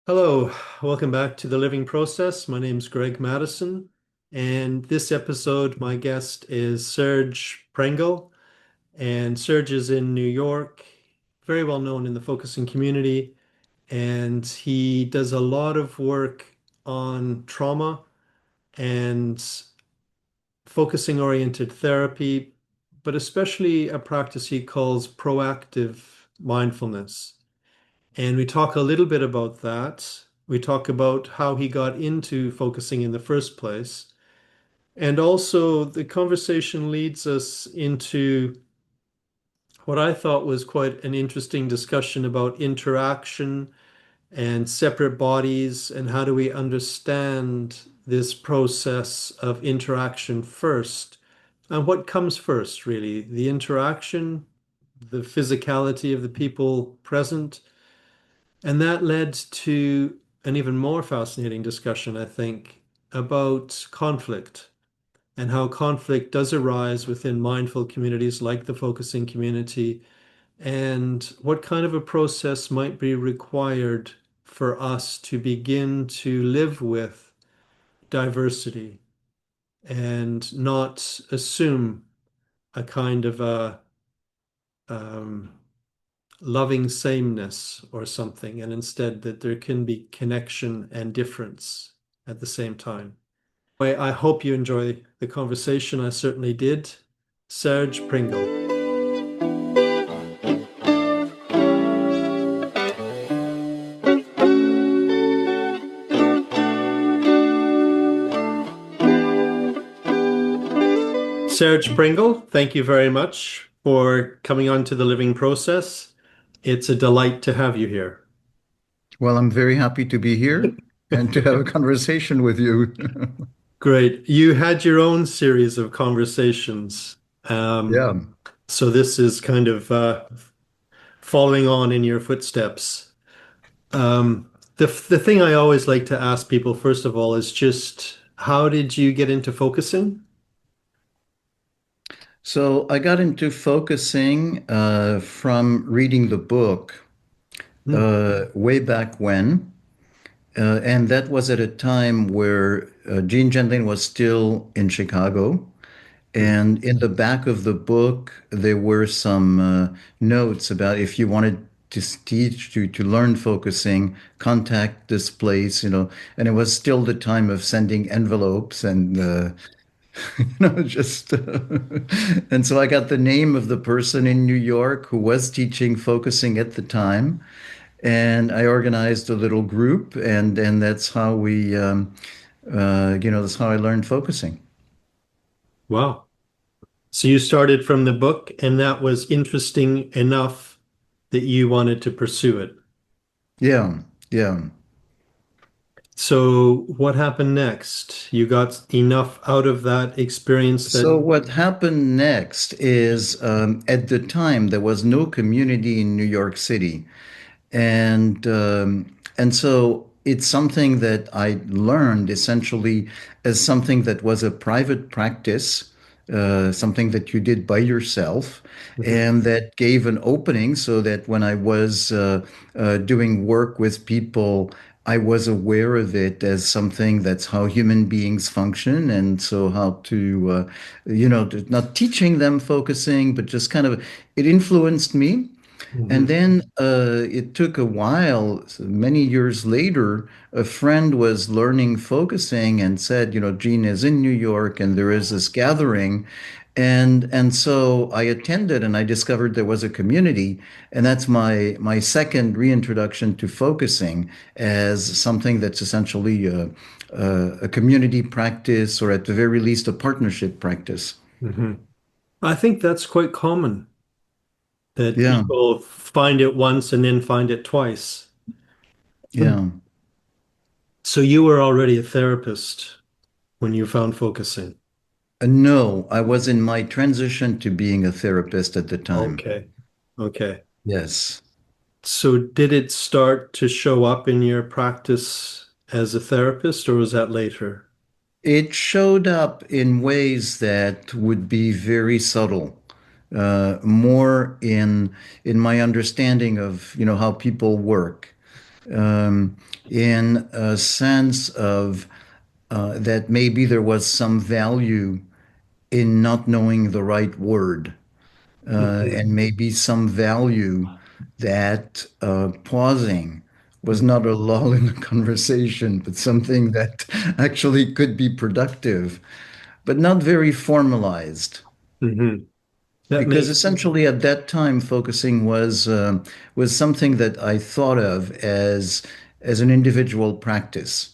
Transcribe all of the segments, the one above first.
Hello, welcome back to The Living Process. My name's Greg Madison, and this episode, my guest is Serge Prengel, and Serge is in New York, very well known in the focusing community, and he does a lot of work on trauma and focusing oriented therapy, but especially a practice he calls proactive mindfulness. And we talk a little bit about that. We talk about how he got into focusing in the first place. And also, the conversation leads us into what I thought was quite an interesting discussion about interaction and separate bodies, and how do we understand this process of interaction first? And what comes first, really? The interaction, the physicality of the people present, and that led to an even more fascinating discussion, I think, about conflict and how conflict does arise within mindful communities like the focusing community, and what kind of a process might be required for us to begin to live with diversity and not assume a kind of a um, loving sameness or something, and instead that there can be connection and difference at the same time. I hope you enjoy the conversation. I certainly did. Serge Pringle. Serge Pringle, thank you very much for coming on to the Living Process. It's a delight to have you here. Well, I'm very happy to be here and to have a conversation with you. Great. You had your own series of conversations. Um, Yeah. so this is kind of following on in your footsteps. The thing I always like to ask people, first of all, is just how did you get into focusing? So I got into focusing from reading the book Hmm. way back when. And that was at a time where Gene Gendlin was still in Chicago. And in the back of the book, there were some notes about if you wanted to teach to learn focusing, contact this place. And it was still the time of sending envelopes and just and so I got the name of the person in New York who was teaching focusing at the time, and I organized a little group, and that's how that's how I learned focusing. Wow. So you started from the book, and that was interesting enough that you wanted to pursue it. Yeah, yeah. So what happened next? You got enough out of that experience So that, what happened next is at the time there was no community in New York City. And so it's something that I learned essentially as something that was a private practice, something that you did by yourself, Mhm. and that gave an opening so that when I was doing work with people, I was aware of it as something that's how human beings function, and so how to, not teaching them focusing, but just kind of it influenced me. And Mhm. then it took a while, so many years later, a friend was learning focusing and said, Gene is in New York and there is this gathering. And so I attended and I discovered there was a community. And that's my second reintroduction to focusing as something that's essentially a community practice, or at the very least, a partnership practice. Mhm. I think that's quite common that Yeah, people find it once and then find it twice. yeah. So you were already a therapist when you found focusing. No, I was in my transition to being a therapist at the time. Okay. Okay. Yes. So did it start to show up in your practice as a therapist, or was that later? It showed up in ways that would be very subtle, more in my understanding of, how people work. um, in a sense of that maybe there was some value in not knowing the right word, Mhm. and maybe some value that pausing was not a lull in the conversation, but something that actually could be productive, but not very formalized. Mhm. That Because makes essentially at that time, focusing was something that I thought of as an individual practice.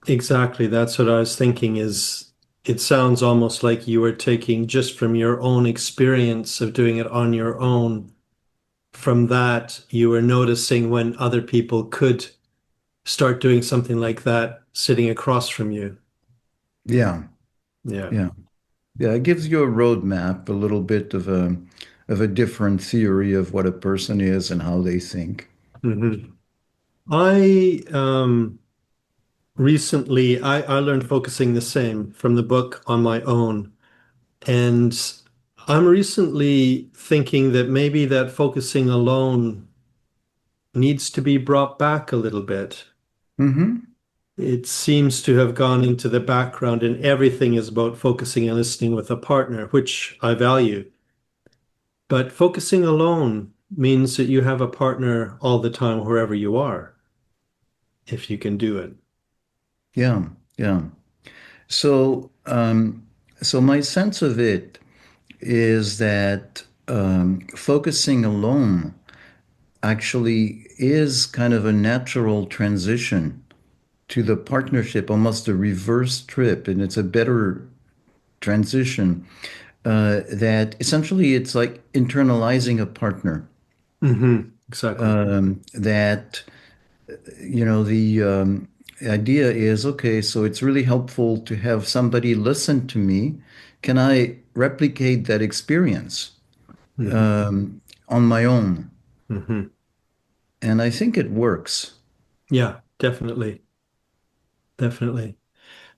exactly, that's what I was thinking is it sounds almost like you were taking just from your own experience of doing it on your own. From that, you were noticing when other people could start doing something like that sitting across from you. Yeah, Yeah. yeah, yeah. It gives you a roadmap, a little bit of a different theory of what a person is and how they think. Mhm. I recently I learned focusing the same from the book on my own. And I'm recently thinking that maybe that focusing alone needs to be brought back a little bit. Hmm. It seems to have gone into the background, and everything is about focusing and listening with a partner, which I value. But focusing alone means that you have a partner all the time, wherever you are, if you can do it. Yeah, yeah. So, so my sense of it is that focusing alone actually is kind of a natural transition to the partnership, almost a reverse trip, and it's a better transition. That essentially it's like internalizing a partner. Exactly. That the idea is okay, so it's really helpful to have somebody listen to me. Can I replicate that experience hmm on my own? hmm And I think it works. Yeah, definitely. Definitely.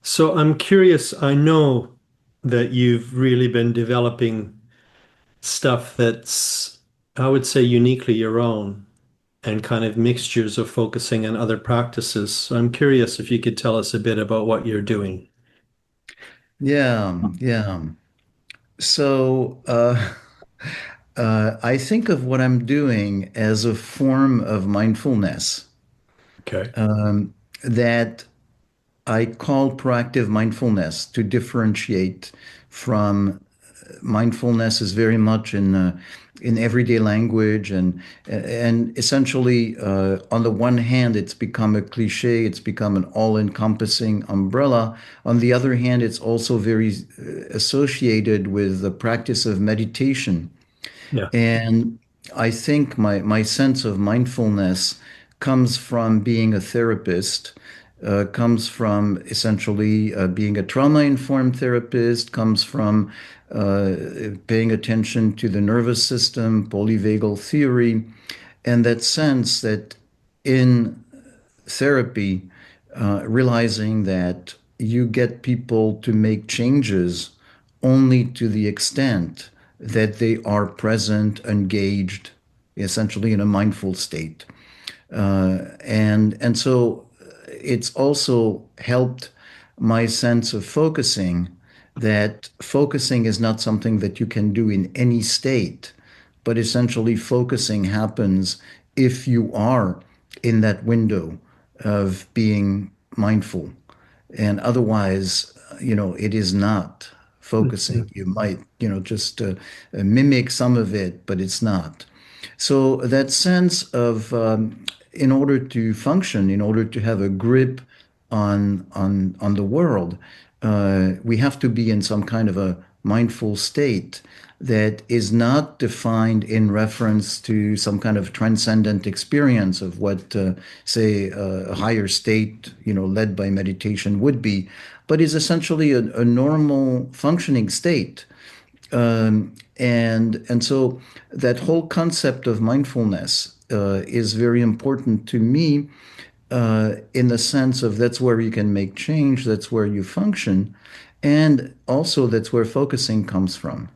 So I'm curious. I know that you've really been developing stuff that's, I would say, uniquely your own and kind of mixtures of focusing and other practices. So I'm curious if you could tell us a bit about what you're doing. Yeah, yeah. So I think of what I'm doing as a form of mindfulness Okay. that I call proactive mindfulness to differentiate from mindfulness is very much in everyday language and essentially on the one hand it's become a cliche, it's become an all-encompassing umbrella. On the other hand, it's also very associated with the practice of meditation. Yeah. And I think my sense of mindfulness comes from being a therapist, comes from essentially being a trauma-informed therapist, comes from uh, paying attention to the nervous system, polyvagal theory, and that sense that in therapy, realizing that you get people to make changes only to the extent that they are present, engaged, essentially in a mindful state. And so it's also helped my sense of focusing, that focusing is not something that you can do in any state, but essentially focusing happens if you are in that window of being mindful. And otherwise, it is not focusing. Mhm. You might, just mimic some of it, but it's not. So that sense of, in order to function, in order to have a grip on the world, we have to be in some kind of a mindful state that is not defined in reference to some kind of transcendent experience of what, say, a higher state, led by meditation would be, but is essentially a normal functioning state. And so that whole concept of mindfulness is very important to me, in the sense of that's where you can make change, that's where you function, and also that's where focusing comes from.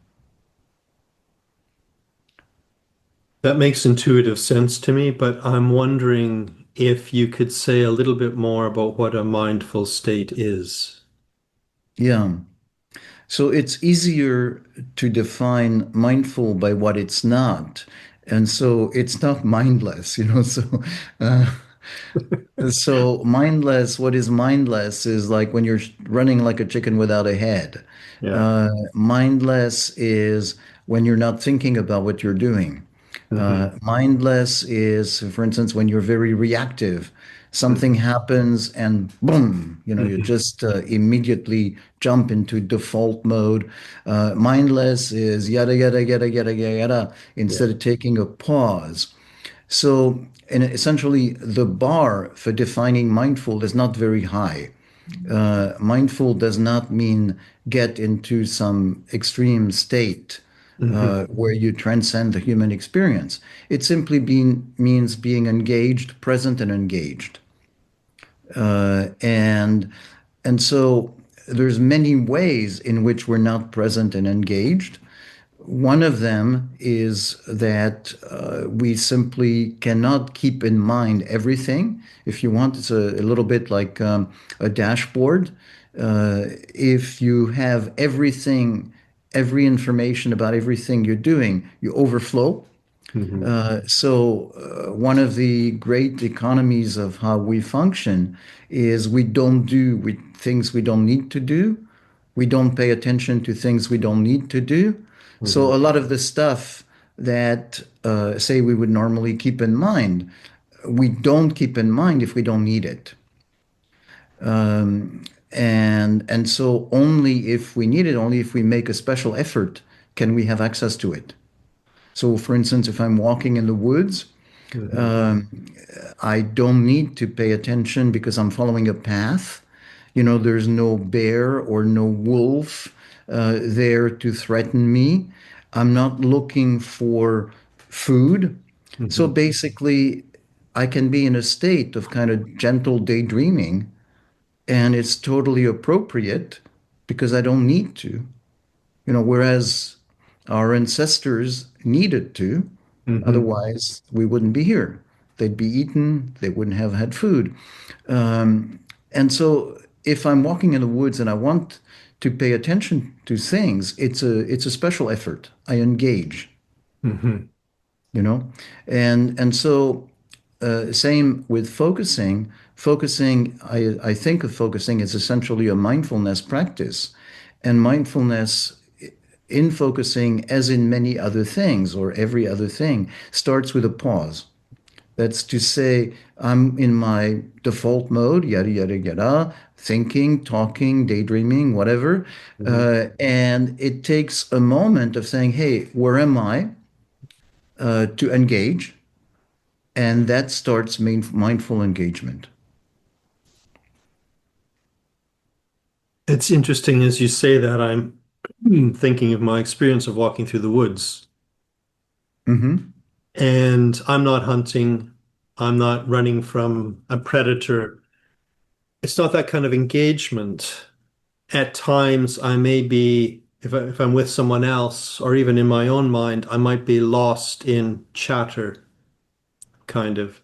That makes intuitive sense to me, but I'm wondering if you could say a little bit more about what a mindful state is. Yeah. So it's easier to define mindful by what it's not. And so it's not mindless, you know. Uh, so mindless, what is mindless is like when you're running like a chicken without a head. Yeah. Mindless is when you're not thinking about what you're doing. Hmm. Mindless is, for instance, when you're very reactive. Something Hmm. happens and boom, you know, you Hmm. just immediately jump into default mode. Mindless is yada, yada, yada, yada, yada, yada, Yeah. instead of taking a pause. So, and essentially, the bar for defining mindful is not very high. Mindful does not mean get into some extreme state Hmm. where you transcend the human experience. It simply means being engaged, present, and engaged. And so there's many ways in which we're not present and engaged. One of them is that we simply cannot keep in mind everything. If you want, it's a little bit like a dashboard. If you have everything, every information about everything you're doing, you overflow. Hmm. One of the great economies of how we function is we don't do things we don't need to do. We don't pay attention to things we don't need to do. Hmm. So a lot of the stuff that, say, we would normally keep in mind, we don't keep in mind if we don't need it. And so only if we need it, only if we make a special effort, can we have access to it. So, for instance, if I'm walking in the woods, Hmm. I don't need to pay attention because I'm following a path. You know, there's no bear or no wolf there to threaten me. I'm not looking for food. So Hmm. basically, I can be in a state of kind of gentle daydreaming, and it's totally appropriate because I don't need to. You know, whereas our ancestors needed to, Hmm. otherwise we wouldn't be here. They'd be eaten, they wouldn't have had food. And so if I'm walking in the woods and I want to pay attention to things, it's a special effort. I engage, Hmm. you know? And so same with focusing. Focusing, I think of focusing as essentially a mindfulness practice. And mindfulness in focusing, as in many other things or every other thing, starts with a pause. That's to say, I'm in my default mode, yada, yada, yada, thinking, talking, daydreaming, whatever. Hmm. And it takes a moment of saying, hey, where am I to engage? And that starts mindful engagement. It's interesting as you say that I'm thinking of my experience of walking through the woods. Mm-hmm. And I'm not hunting, I'm not running from a predator. It's not that kind of engagement. At times, I may be, if I'm with someone else, or even in my own mind, I might be lost in chatter, kind of.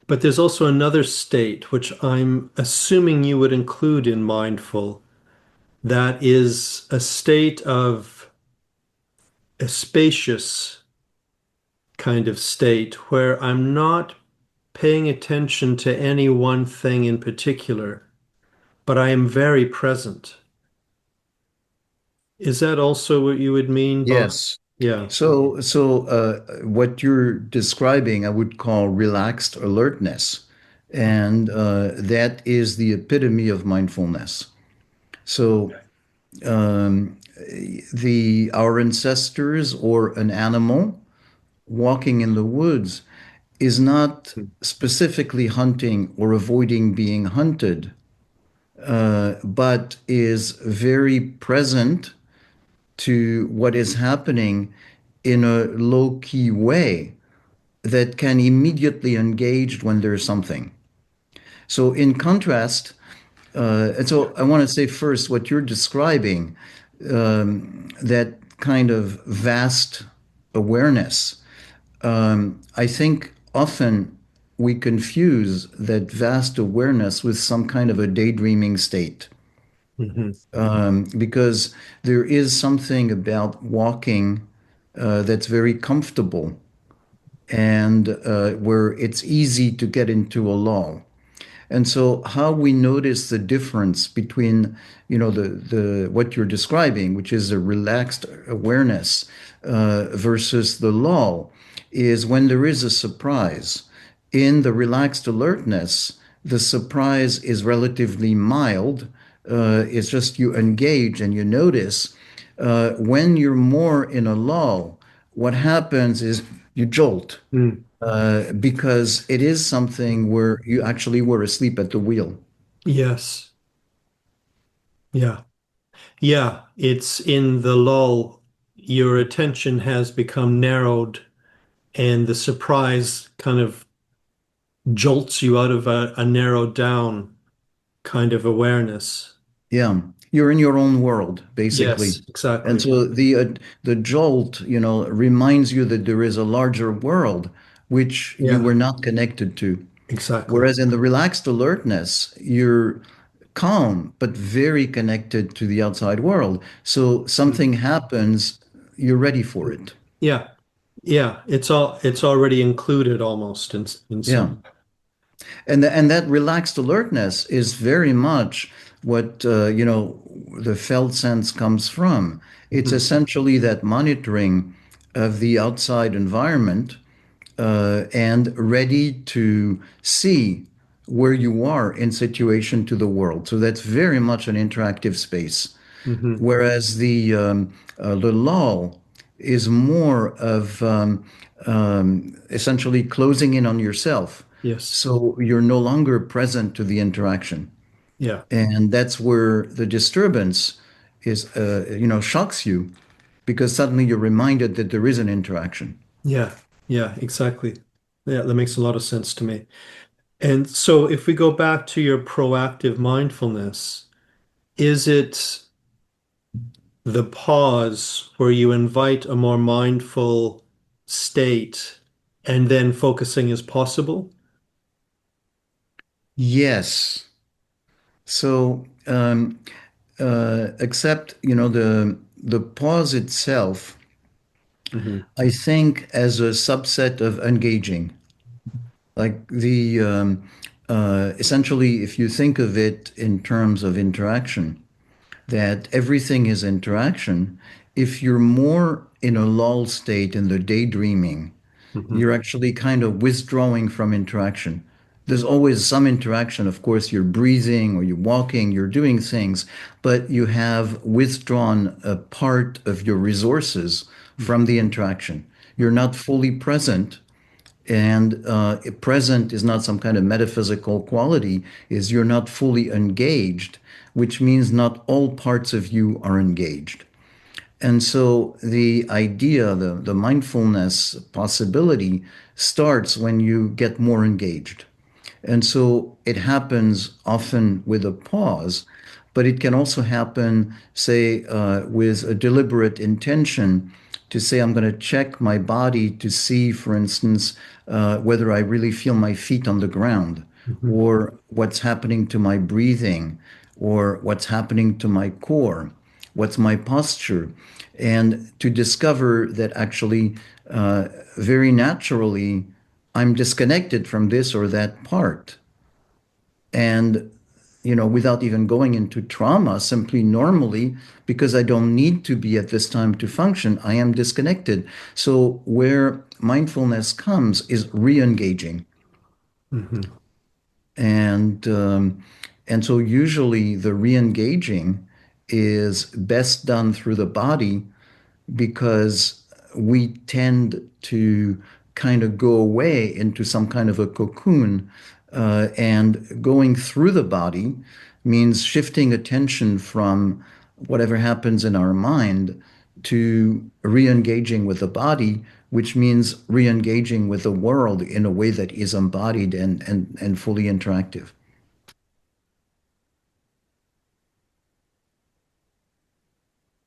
But there's also another state, which I'm assuming you would include in mindful, that is a state of a spacious kind of state where I'm not paying attention to any one thing in particular, but I am very present. Is that also what you would mean by, Yes. yeah. So what you're describing, I would call relaxed alertness, and that is the epitome of mindfulness. So um, the our ancestors or an animal walking in the woods is not specifically hunting or avoiding being hunted, but is very present to what is happening in a low key way that can immediately engage when there's something. So, in contrast, and so I want to say first what you're describing, that kind of vast awareness. I think often we confuse that vast awareness with some kind of a daydreaming state. Hmm. Because there is something about walking that's very comfortable and where it's easy to get into a lull. And so how we notice the difference between, the what you're describing, which is a relaxed awareness, versus the lull, is when there is a surprise. In the relaxed alertness, the surprise is relatively mild. It's just you engage and you notice. When you're more in a lull, what happens is you jolt Mm. because it is something where you actually were asleep at the wheel. Yes. Yeah. Yeah. It's in the lull, your attention has become narrowed, and the surprise kind of jolts you out of a narrowed down kind of awareness. Yeah, you're in your own world, basically. Yes, And exactly. so the jolt, reminds you that there is a larger world which you Yeah, were not connected to. exactly. Whereas in the relaxed alertness, you're calm but very connected to the outside world. So Mm. something happens, you're ready for it. Yeah. Yeah. It's already included almost in Yeah. some. And that relaxed alertness is very much what the felt sense comes from. It's Mhm. essentially that monitoring of the outside environment and ready to see where you are in situation to the world. So that's very much an interactive space. Mhm. Whereas the lull is more of essentially closing in on yourself. Yes. So you're no longer present to the interaction. Yeah. And that's where the disturbance is, shocks you because suddenly you're reminded that there is an interaction. Yeah. Yeah, exactly. Yeah, that makes a lot of sense to me. And so if we go back to your proactive mindfulness, is it the pause where you invite a more mindful state and then focusing is possible? Yes. So, except, the pause itself, Hmm. I think as a subset of engaging. Like essentially, if you think of it in terms of interaction, that everything is interaction, if you're more in a lull state in the daydreaming, Hmm. you're actually kind of withdrawing from interaction. There's always some interaction. Of course, you're breathing or you're walking, you're doing things, but you have withdrawn a part of your resources from the interaction. You're not fully present, and present is not some kind of metaphysical quality, is you're not fully engaged, which means not all parts of you are engaged. And so the idea, the mindfulness possibility starts when you get more engaged. And so it happens often with a pause, but it can also happen, say, with a deliberate intention to say, I'm going to check my body to see, for instance, whether I really feel my feet on the ground, Hmm. or what's happening to my breathing, or what's happening to my core, what's my posture, and to discover that actually, very naturally, I'm disconnected from this or that part. And, without even going into trauma, simply normally, because I don't need to be at this time to function, I am disconnected. So, where mindfulness comes is re engaging. Hmm. And, um, and so, usually, the re engaging is best done through the body because we tend to kind of go away into some kind of a cocoon. And going through the body means shifting attention from whatever happens in our mind to re engaging with the body, which means re engaging with the world in a way that is embodied and fully interactive.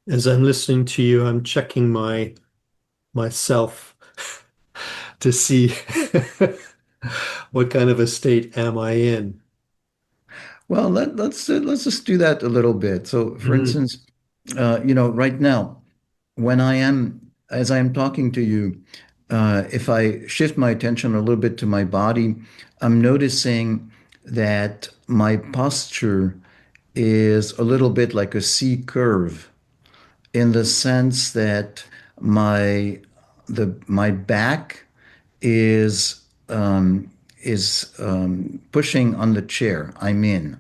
As I'm listening to you, I'm checking myself to see. What kind of a state am I in? Well, let's just do that a little bit. So, for Hmm. instance, right now, when I am, as I am talking to you, if I shift my attention a little bit to my body, I'm noticing that my posture is a little bit like a C curve in the sense that my my back is pushing on the chair I'm in.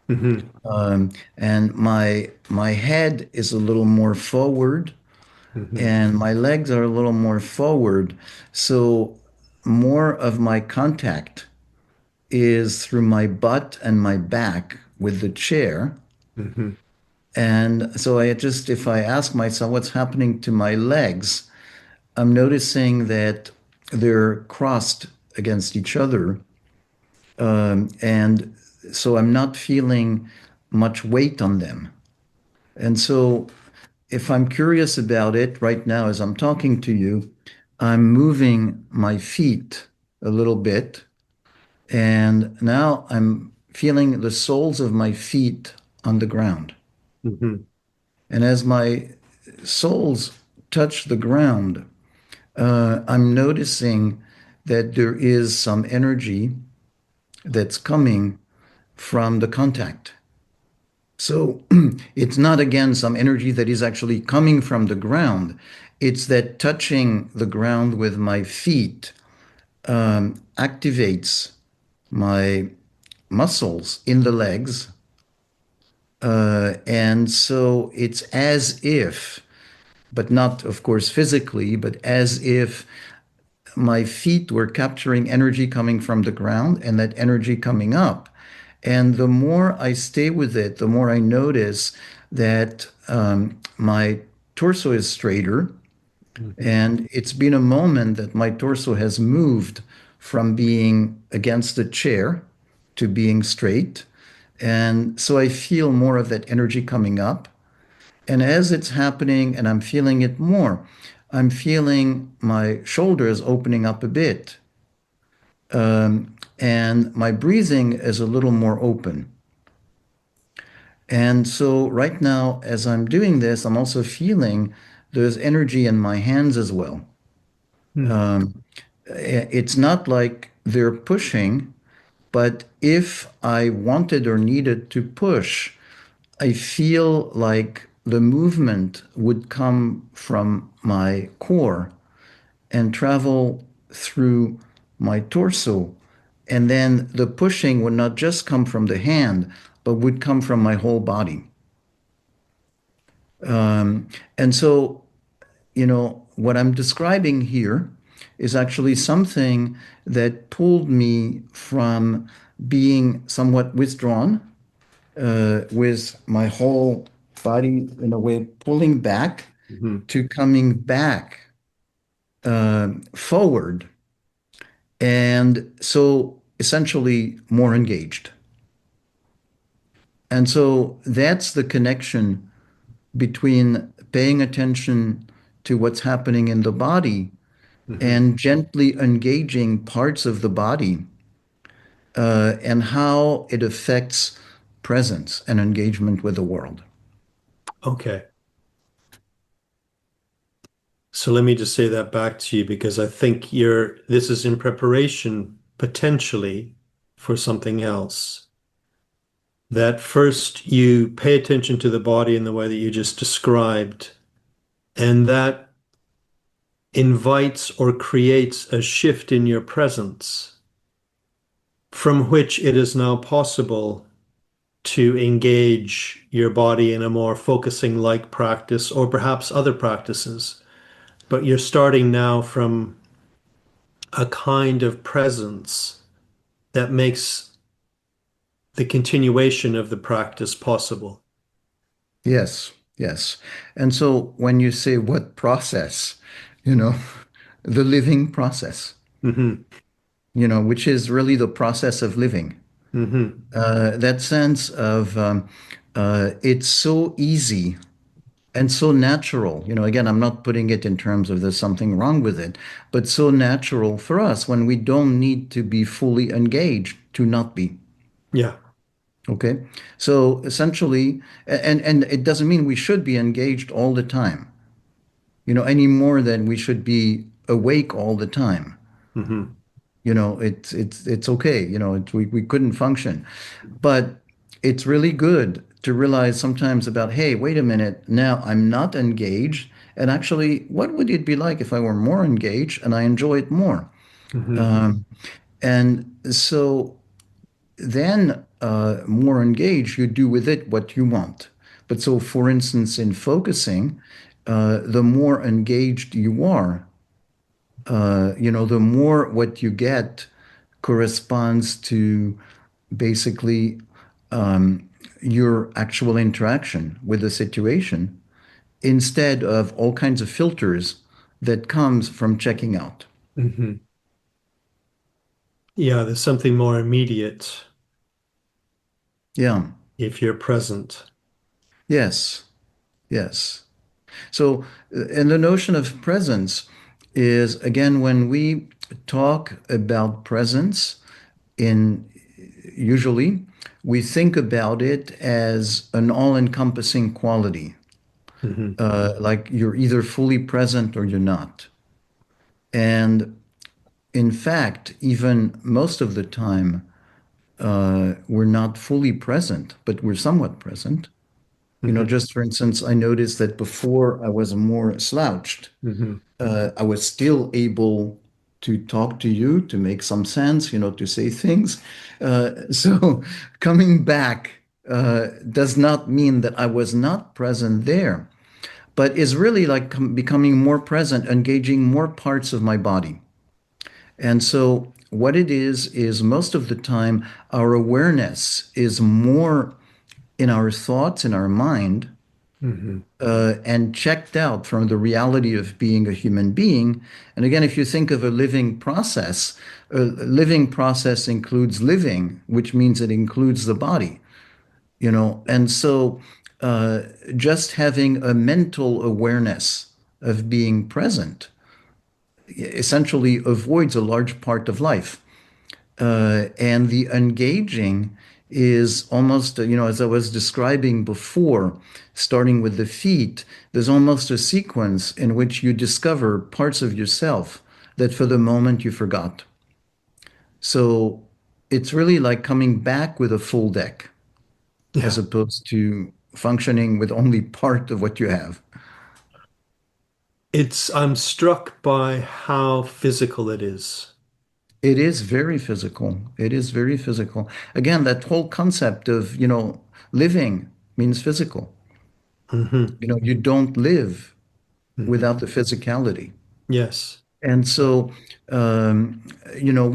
Hmm. And my head is a little more forward Hmm. and my legs are a little more forward. So more of my contact is through my butt and my back with the chair. Hmm. And so if I ask myself what's happening to my legs, I'm noticing that they're crossed against each other. And so I'm not feeling much weight on them. And so if I'm curious about it right now as I'm talking to you, I'm moving my feet a little bit. And now I'm feeling the soles of my feet on the ground. Hmm. And as my soles touch the ground, I'm noticing that there is some energy that's coming from the contact. So it's not again some energy that is actually coming from the ground. It's that touching the ground with my feet activates my muscles in the legs. And so it's as if, but not, of course, physically, but as if my feet were capturing energy coming from the ground and that energy coming up. And the more I stay with it, the more I notice that my torso is straighter. Hmm. And it's been a moment that my torso has moved from being against the chair to being straight. And so I feel more of that energy coming up. And as it's happening and I'm feeling it more, I'm feeling my shoulders opening up a bit. And my breathing is a little more open. And so right now, as I'm doing this, I'm also feeling there's energy in my hands as well. Hmm. It's not like they're pushing, but if I wanted or needed to push, I feel like the movement would come from my core and travel through my torso. And then the pushing would not just come from the hand, but would come from my whole body. And so, what I'm describing here is actually something that pulled me from being somewhat withdrawn, with my whole body in a way pulling back Hmm. to coming back forward. And so essentially more engaged. And so that's the connection between paying attention to what's happening in the body Hmm. and gently engaging parts of the body, and how it affects presence and engagement with the world. Okay. So let me just say that back to you because I think this is in preparation potentially for something else. That first you pay attention to the body in the way that you just described, and that invites or creates a shift in your presence from which it is now possible to engage your body in a more focusing like practice or perhaps other practices. But you're starting now from a kind of presence that makes the continuation of the practice possible. Yes, yes. And so when you say what process, you know, the living process, Hmm. which is really the process of living. Hmm. That sense of it's so easy and so natural. Again, I'm not putting it in terms of there's something wrong with it, but so natural for us when we don't need to be fully engaged to not be. Yeah. Okay. So essentially, and it doesn't mean we should be engaged all the time, any more than we should be awake all the time. Hmm. It's okay. We couldn't function. But it's really good to realize sometimes about, hey, wait a minute, now I'm not engaged. And actually, what would it be like if I were more engaged and I enjoy it more? Hmm. Um, and so then, more engaged, you do with it what you want. But so, for instance, in focusing, the more engaged you are, the more what you get corresponds to basically your actual interaction with the situation instead of all kinds of filters that comes from checking out. Hmm. Yeah, there's something more immediate Yeah. if you're present. Yes. Yes. So, and the notion of presence is again when we talk about presence in usually we think about it as an all-encompassing quality, Hmm. like you're either fully present or you're not. And in fact, even most of the time, we're not fully present, but we're somewhat present. Hmm. Just for instance, I noticed that before I was more slouched, Hmm. I was still able to talk to you, to make some sense, to say things. So coming back does not mean that I was not present there, but is really like becoming more present, engaging more parts of my body. And so what it is most of the time, our awareness is more in our thoughts, in our mind, Hmm. and checked out from the reality of being a human being. And again, if you think of a living process includes living, which means it includes the body, And so uh, just having a mental awareness of being present essentially avoids a large part of life. And the engaging is almost, as I was describing before, starting with the feet, there's almost a sequence in which you discover parts of yourself that for the moment you forgot. So it's really like coming back with a full deck as Yeah. opposed to functioning with only part of what you have. I'm struck by how physical it is. It is very physical. It is very physical. Again, that whole concept of, living means physical. Hmm. You don't live Hmm. without the physicality. Yes. And so, um,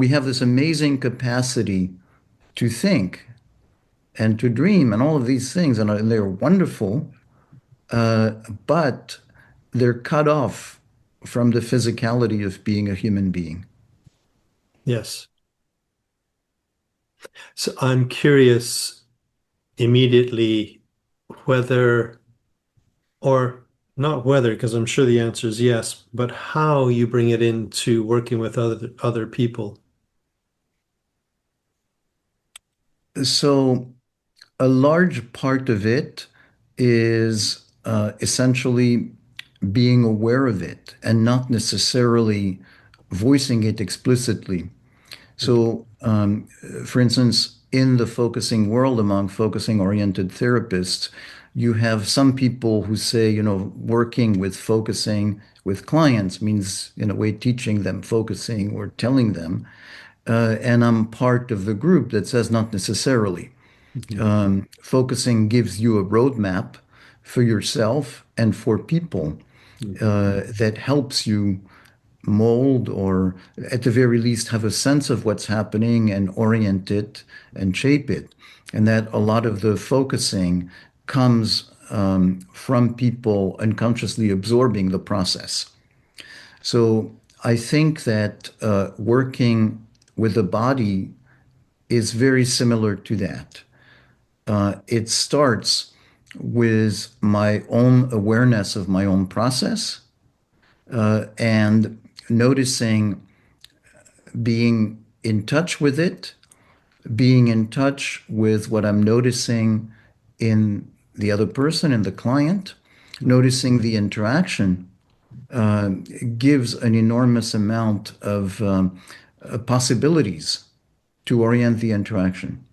we have this amazing capacity to think and to dream and all of these things, and they're wonderful, uh, but they're cut off from the physicality of being a human being. Yes. So I'm curious immediately whether, or not whether, because I'm sure the answer is yes, but how you bring it into working with other people. So, a large part of it is essentially being aware of it and not necessarily voicing it explicitly. So, for instance, in the focusing world, among focusing oriented therapists, you have some people who say, working with focusing with clients means, in a way, teaching them focusing or telling them. And I'm part of the group that says not necessarily. Mhm. Focusing gives you a roadmap for yourself and for people Mhm. that helps you mold or at the very least have a sense of what's happening and orient it and shape it. And that a lot of the focusing comes from people unconsciously absorbing the process. So I think that working with the body is very similar to that. It starts with my own awareness of my own process and noticing, being in touch with it, being in touch with what I'm noticing in the other person, in the client, noticing the interaction uh, gives an enormous amount of possibilities to orient the interaction.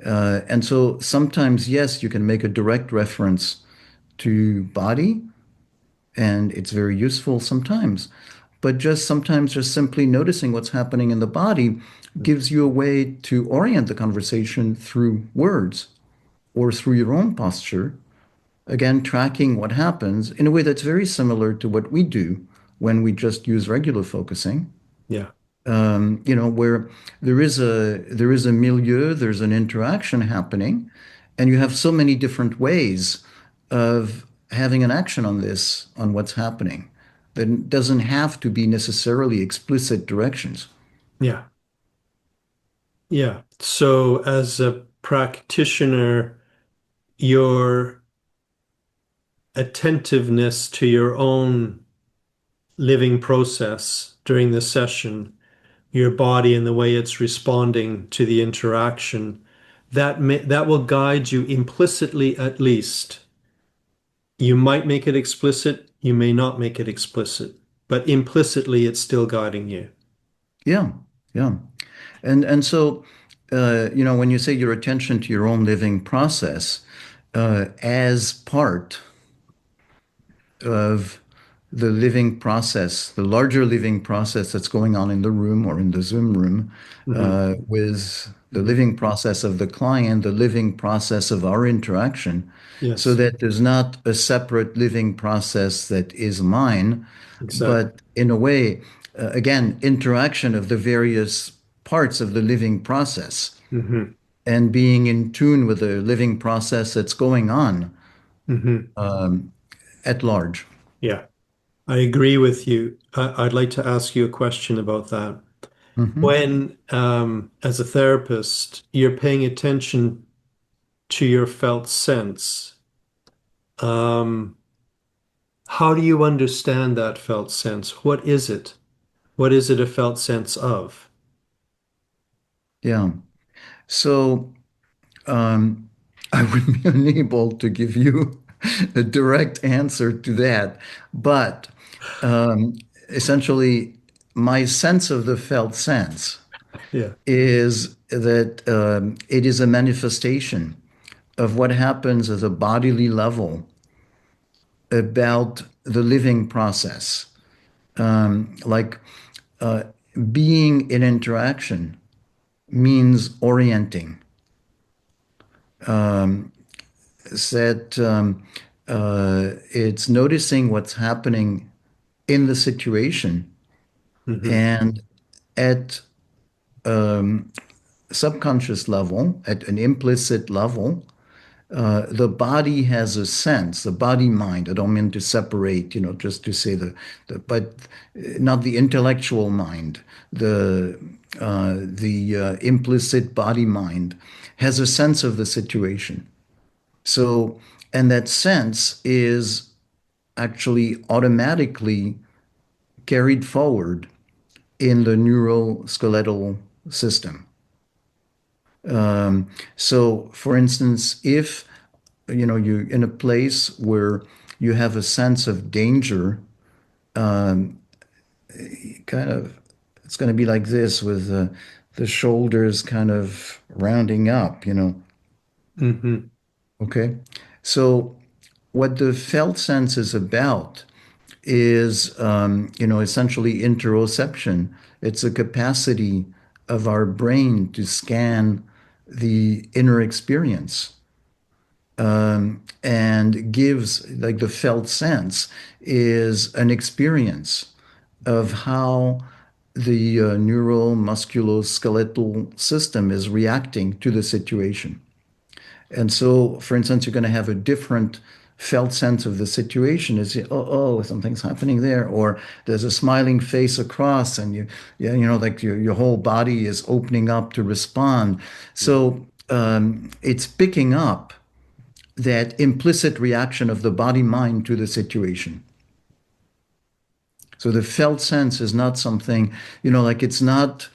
And so sometimes, yes, you can make a direct reference to body, and it's very useful sometimes. But just sometimes, just simply noticing what's happening in the body gives you a way to orient the conversation through words or through your own posture. Again, tracking what happens in a way that's very similar to what we do when we just use regular focusing. Yeah. Where there is a milieu, there's an interaction happening, and you have so many different ways of having an action on this, on what's happening. That doesn't have to be necessarily explicit directions. Yeah. Yeah. So as a practitioner, your attentiveness to your own living process during the session, your body and the way it's responding to the interaction, that will guide you implicitly at least. You might make it explicit, you may not make it explicit, but implicitly it's still guiding you. Yeah, yeah. And so, when you say your attention to your own living process, as part of the living process, the larger living process that's going on in the room or in the Zoom room, Hmm. with the living process of the client, the living process of our interaction, so Yes, that there's not a separate living process that is mine, exactly. but in a way, again, interaction of the various parts of the living process Hmm. and being in tune with the living process that's going on Hmm. at large. Yeah, I agree with you. I'd like to ask you a question about that. Mhm. When, as a therapist, you're paying attention to your felt sense, um, how do you understand that felt sense? What is it? What is it a felt sense of? Yeah. So I would be unable to give you a direct answer to that. But essentially, my sense of the felt sense Yeah. is that it is a manifestation of what happens at a bodily level about the living process. Like being in interaction means orienting. That it's noticing what's happening in the situation, Hmm. and at subconscious level, at an implicit level, the body has a sense, the body mind. I don't mean to separate, just to say but not the intellectual mind. The implicit body mind has a sense of the situation. So, and that sense is actually automatically carried forward in the neuroskeletal system. So, for instance, if you're in a place where you have a sense of danger, kind of, it's going to be like this with the shoulders kind of rounding up. Hmm. Okay. So, what the felt sense is about is, essentially interoception. It's a capacity of our brain to scan the inner experience, and gives, like, the felt sense is an experience of how the neuromusculoskeletal system is reacting to the situation. And so, for instance, you're going to have a different felt sense of the situation. Is oh, something's happening there, or there's a smiling face across, and yeah, like your whole body is opening up to respond. Yeah. So it's picking up that implicit reaction of the body mind to the situation. So the felt sense is not something, like it's not,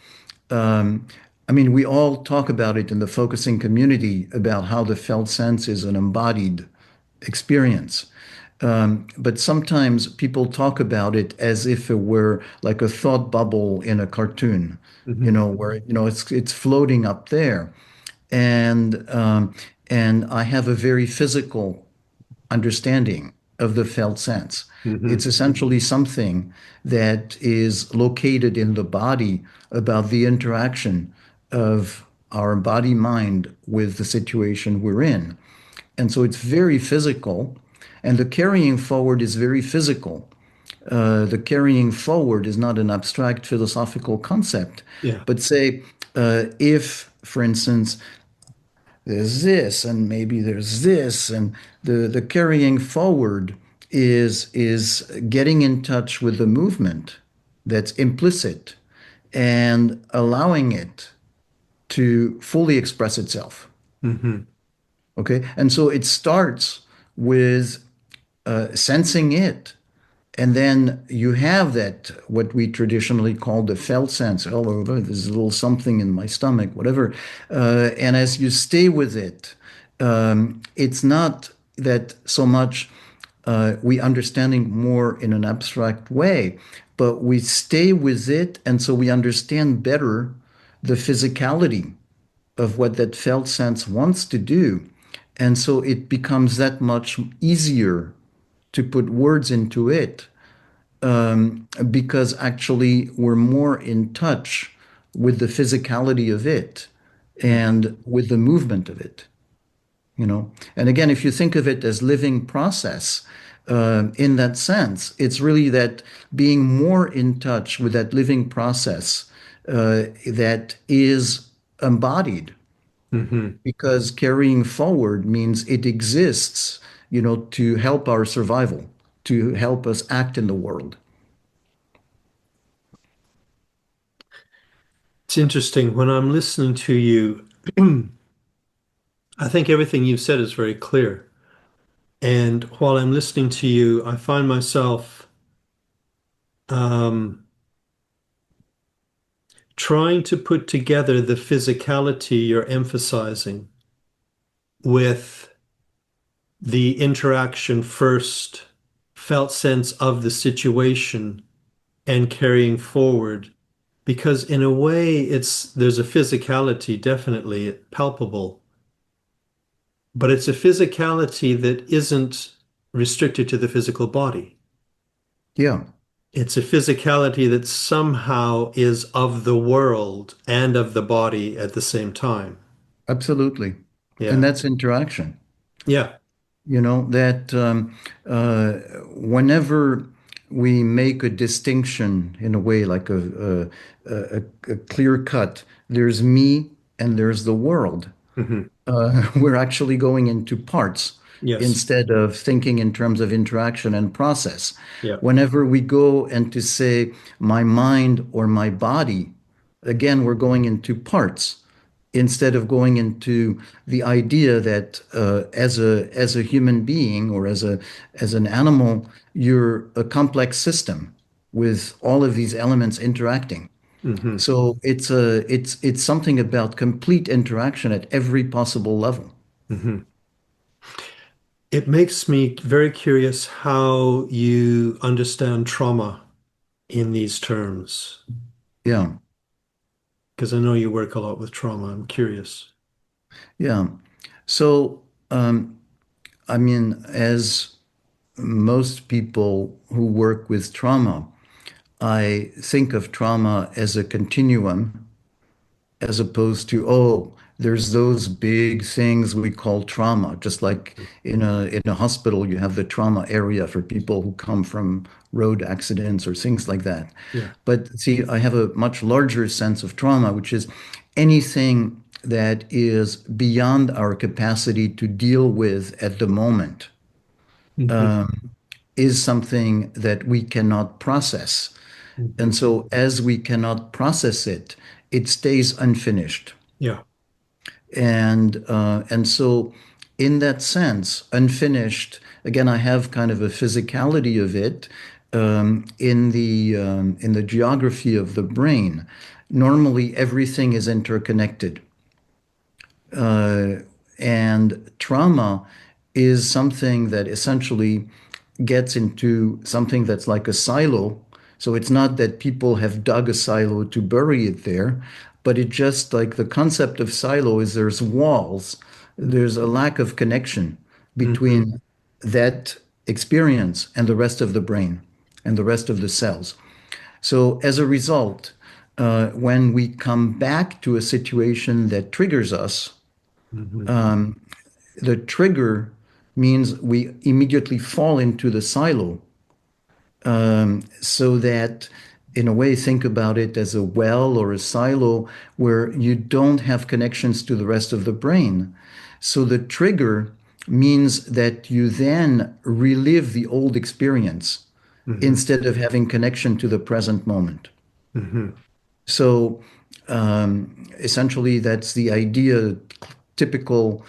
um, I mean, we all talk about it in the focusing community about how the felt sense is an embodied experience. But sometimes people talk about it as if it were like a thought bubble in a cartoon, Hmm. where it's floating up there, and and I have a very physical understanding of the felt sense. It's Hmm. essentially something that is located in the body about the interaction of our body mind with the situation we're in. And so it's very physical, and the carrying forward is very physical. The carrying forward is not an abstract philosophical concept, Yeah. but say, if, for instance, there's this and maybe there's this, and the carrying forward is getting in touch with the movement that's implicit and allowing it to fully express itself. Hmm. Okay, and so it starts with sensing it. And then you have that, what we traditionally call the felt sense. Oh, there's a little something in my stomach, whatever. And as you stay with it, it's not that so much we understanding more in an abstract way, but we stay with it. And so we understand better the physicality of what that felt sense wants to do. And so it becomes that much easier to put words into it, because actually we're more in touch with the physicality of it Yeah. and with the movement of it. And again, if you think of it as living process, in that sense, it's really that being more in touch with that living process that is embodied, Hmm. because carrying forward means it exists, to help our survival, to help us act in the world. It's interesting when I'm listening to you, I think everything you've said is very clear. And while I'm listening to you, I find myself um, trying to put together the physicality you're emphasizing with the interaction first, felt sense of the situation, and carrying forward. Because in a way, there's a physicality, definitely palpable, but it's a physicality that isn't restricted to the physical body. Yeah. It's a physicality that somehow is of the world and of the body at the same time. Absolutely. And Yeah. that's interaction. Yeah. That whenever we make a distinction in a way, like a clear cut, there's me and there's the world. Hmm. We're actually going into parts Yes. instead of thinking in terms of interaction and process. Yeah. Whenever we go and to say my mind or my body, again, we're going into parts instead of going into the idea that as a human being or as an animal, you're a complex system with all of these elements interacting. Hmm. So it's something about complete interaction at every possible level. Hmm. It makes me very curious how you understand trauma in these terms, Yeah, because I know you work a lot with trauma. I'm curious. yeah. So I mean, as most people who work with trauma, I think of trauma as a continuum, as opposed to, oh, there's those big things we call trauma. Just like in a hospital, you have the trauma area for people who come from road accidents or things like that. Yeah. But see, I have a much larger sense of trauma, which is anything that is beyond our capacity to deal with at the moment, Hmm. is something that we cannot process. Hmm. And so, as we cannot process it, it stays unfinished. Yeah. And so in that sense, unfinished. Again, I have kind of a physicality of it in the geography of the brain. Normally, everything is interconnected, uh, and trauma is something that essentially gets into something that's like a silo. So it's not that people have dug a silo to bury it there, but it just like the concept of silo is there's walls, there's a lack of connection Hmm. between that experience and the rest of the brain and the rest of the cells. So as a result, when we come back to a situation that triggers us, Hmm. the trigger means we immediately fall into the silo, so that in a way think about it as a well or a silo where you don't have connections to the rest of the brain. So the trigger means that you then relive the old experience Hmm. instead of having connection to the present moment. Hmm. So essentially, that's the idea. Typical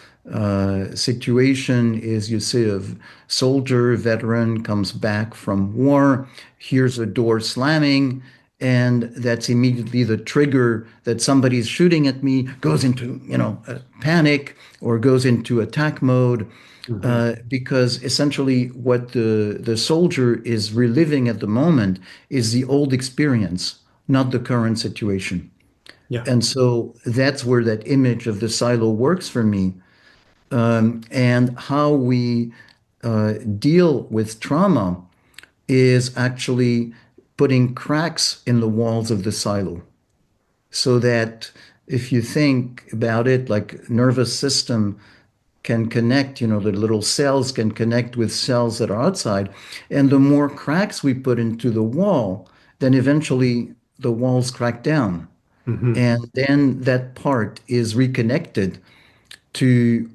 situation is you see a soldier, veteran comes back from war, hears a door slamming, and that's immediately the trigger that somebody's shooting at me, goes into, a panic or goes into attack mode. Hmm. Because essentially what the soldier is reliving at the moment is the old experience, not the current situation. Yeah. And so that's where that image of the silo works for me. And how we deal with trauma is actually putting cracks in the walls of the silo so that if you think about it like nervous system can connect, the little cells can connect with cells that are outside. And the more cracks we put into the wall, then eventually the walls crack down. Hmm. And then that part is reconnected to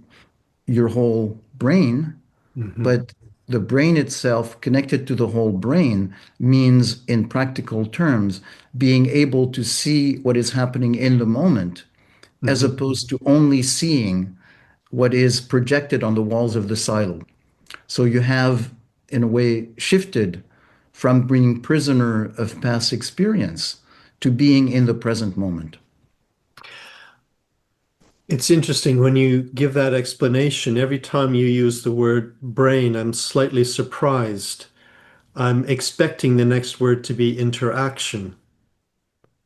your whole brain. Hmm. But the brain itself, connected to the whole brain, means in practical terms, being able to see what is happening in the moment, as Hmm. opposed to only seeing what is projected on the walls of the silo. So you have, in a way, shifted from being prisoner of past experience to being in the present moment. It's interesting when you give that explanation. Every time you use the word brain, I'm slightly surprised. I'm expecting the next word to be interaction.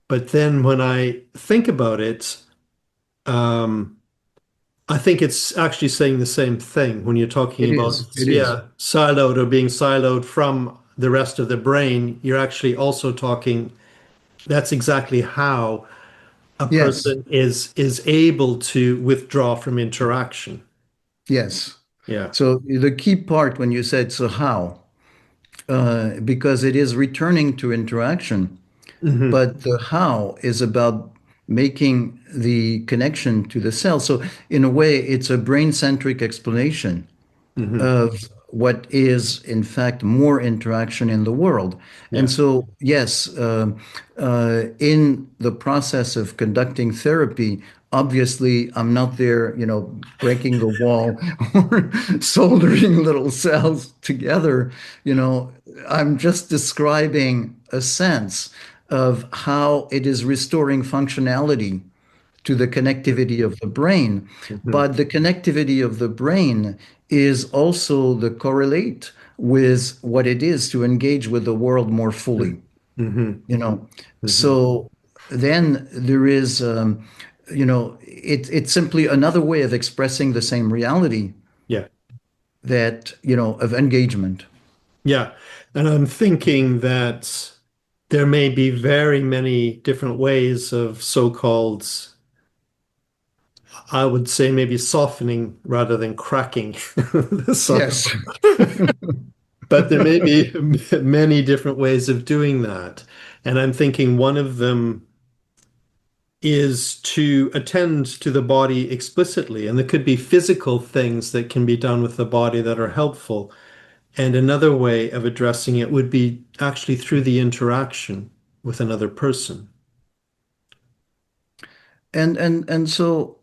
But then when I think about it, um, I think it's actually saying the same thing when you're talking It about, is. It is. yeah, siloed or being siloed from the rest of the brain. You're actually also talking, that's exactly how a Yes. person is able to withdraw from interaction. Yes. Yeah. So the key part when you said, so how? Because it is returning to interaction, Hmm. but the how is about making the connection to the cell. So in a way, it's a brain-centric explanation Hmm. of what is, in fact, more interaction in the world. And Yeah. so, yes, in the process of conducting therapy, obviously, I'm not there, breaking the wall or soldering little cells together. You know, I'm just describing a sense of how it is restoring functionality to the connectivity of the brain. Hmm. But the connectivity of the brain is also the correlate with what it is to engage with the world more fully, Hmm. you know. Hmm. So then there is, it's simply another way of expressing the same reality Yeah. that, of engagement. Yeah. And I'm thinking that there may be very many different ways of so-called, I would say maybe softening rather than cracking the Yes. silo. But there may be many different ways of doing that. And I'm thinking one of them is to attend to the body explicitly. And there could be physical things that can be done with the body that are helpful. And another way of addressing it would be actually through the interaction with another person. And so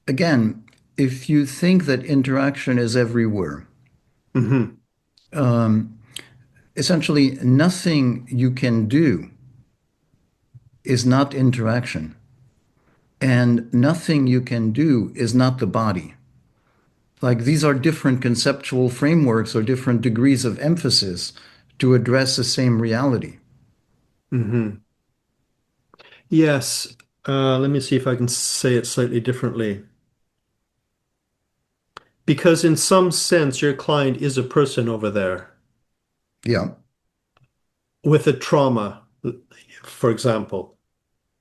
again, if you think that interaction is everywhere, Hmm. essentially nothing you can do is not interaction, and nothing you can do is not the body. Like these are different conceptual frameworks or different degrees of emphasis to address the same reality. Hmm. Yes. Let me see if I can say it slightly differently. Because in some sense, your client is a person over there Yeah. with a trauma, for example.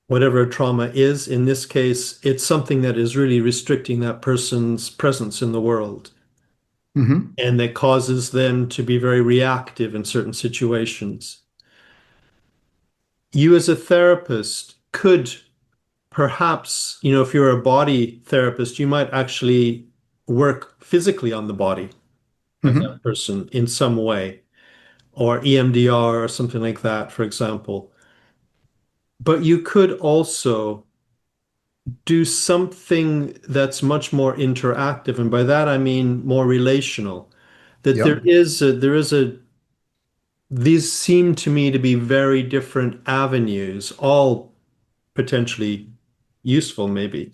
Whatever a trauma is, in this case, it's something that is really restricting that person's presence in the world Hmm. and that causes them to be very reactive in certain situations. You, as a therapist, could perhaps, if you're a body therapist, you might actually work physically on the body of Hmm. that person in some way, or EMDR or something like that, for example. But you could also do something that's much more interactive, and by that I mean more relational. That Yeah. these seem to me to be very different avenues, all potentially useful, maybe.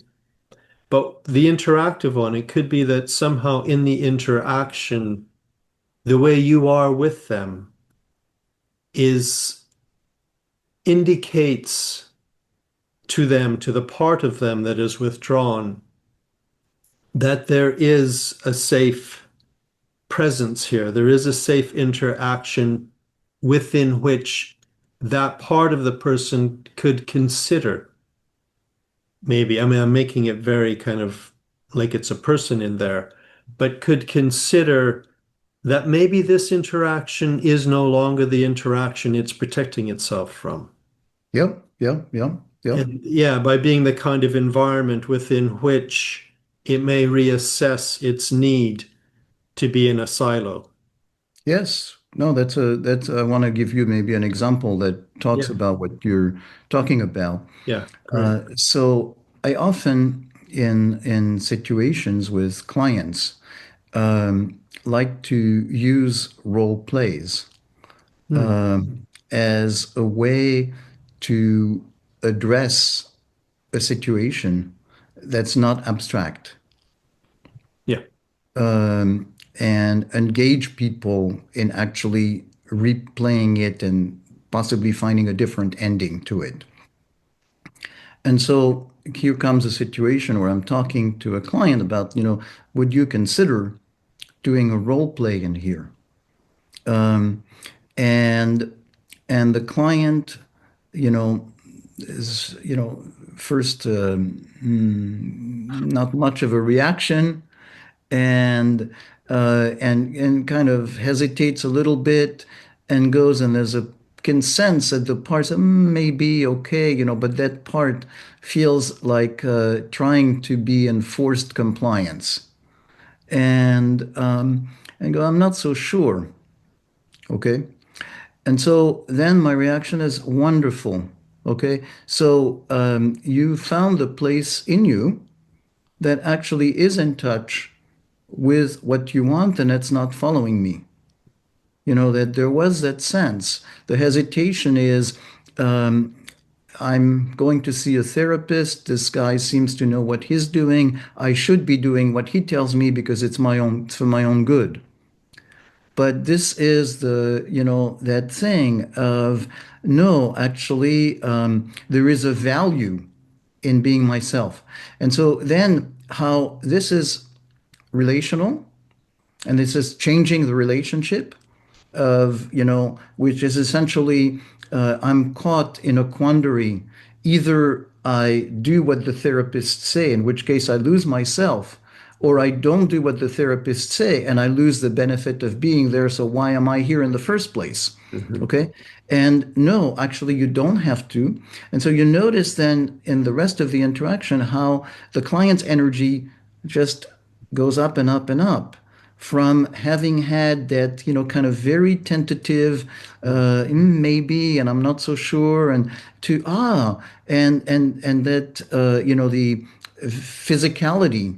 But the interactive one, it could be that somehow in the interaction, the way you are with them is indicates to them, to the part of them that is withdrawn, that there is a safe presence here. There is a safe interaction within which that part of the person could consider. Maybe, I mean, I'm making it very kind of like it's a person in there, but could consider that maybe this interaction is no longer the interaction it's protecting itself from. Yep. Yep. Yep. Yep. And yeah, by being the kind of environment within which it may reassess its need to be in a silo. Yes. No, that's I want to give you maybe an example that talks Yeah. about what you're talking about. Yeah. Great. So I often in situations with clients like to use role plays Hmm. as a way to address a situation that's not abstract Yeah. and engage people in actually replaying it and possibly finding a different ending to it. And so here comes a situation where I'm talking to a client about, would you consider doing a role play in here? And and the client, you know, is, first not much of a reaction, and and kind of hesitates a little bit and goes, and there's a can sense that the parts may be okay, but that part feels like trying to be in forced compliance, and go, I'm not so sure. Okay. And so then my reaction is wonderful. Okay. So you found the place in you that actually is in touch with what you want and it's not following me. That there was that sense. The hesitation is I'm going to see a therapist. This guy seems to know what he's doing. I should be doing what he tells me because it's for my own good. But this is that thing of no, actually, there is a value in being myself. And so then how this is relational and this is changing the relationship of, which is essentially I'm caught in a quandary. Either I do what the therapists say, in which case I lose myself, or I don't do what the therapists say and I lose the benefit of being there. So why am I here in the first place? Hmm. Okay. And no, actually, you don't have to. And so you notice then in the rest of the interaction how the client's energy just goes up and up and up from having had that, kind of very tentative, maybe, and I'm not so sure, and to, and that, the physicality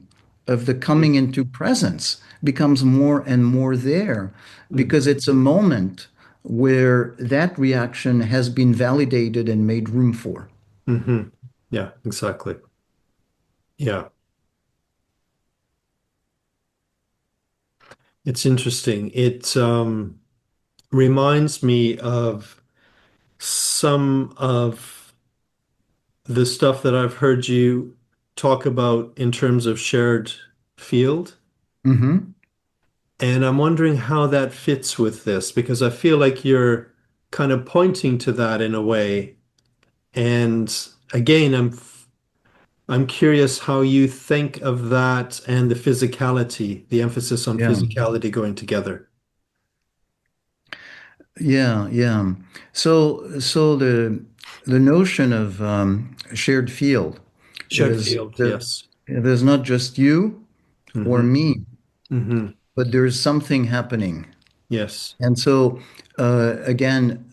of the coming into presence becomes more and more there because it's a moment where that reaction has been validated and made room for. Mm-hmm. Yeah, exactly. Yeah, it's interesting. It reminds me of some of the stuff that I've heard you talk about in terms of shared field. Hmm. And I'm wondering how that fits with this because I feel like you're kind of pointing to that in a way. And again, I'm curious how you think of that and the physicality, the emphasis on Yeah. physicality going together. Yeah, yeah. So the notion of shared field Shared is field, that yes. there's not just you or Hmm. me, Hmm. but there's something happening. Yes. And so again,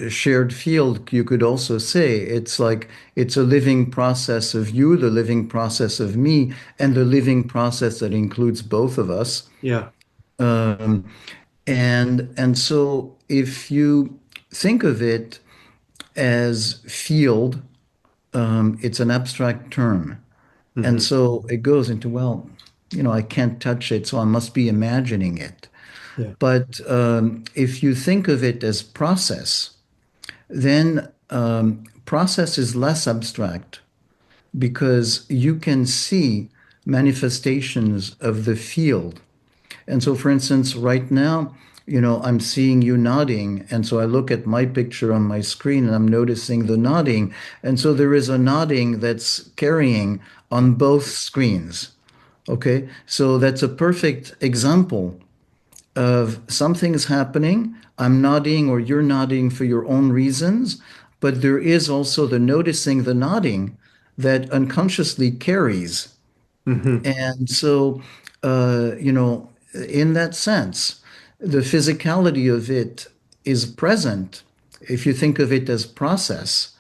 shared field, you could also say it's like it's a living process of you, the living process of me, and the living process that includes both of us. Yeah. Um, and so if you think of it as field, it's an abstract term. And Hmm. so it goes into, well, I can't touch it, so I must be imagining it. Yeah. But if you think of it as process, then process is less abstract because you can see manifestations of the field. And so, for instance, right now, I'm seeing you nodding. And so I look at my picture on my screen and I'm noticing the nodding. And so there is a nodding that's carrying on both screens. Okay. So that's a perfect example of something's happening. I'm nodding or you're nodding for your own reasons. But there is also the noticing the nodding that unconsciously carries. Hmm. And so, in that sense, the physicality of it is present if you think of it as process,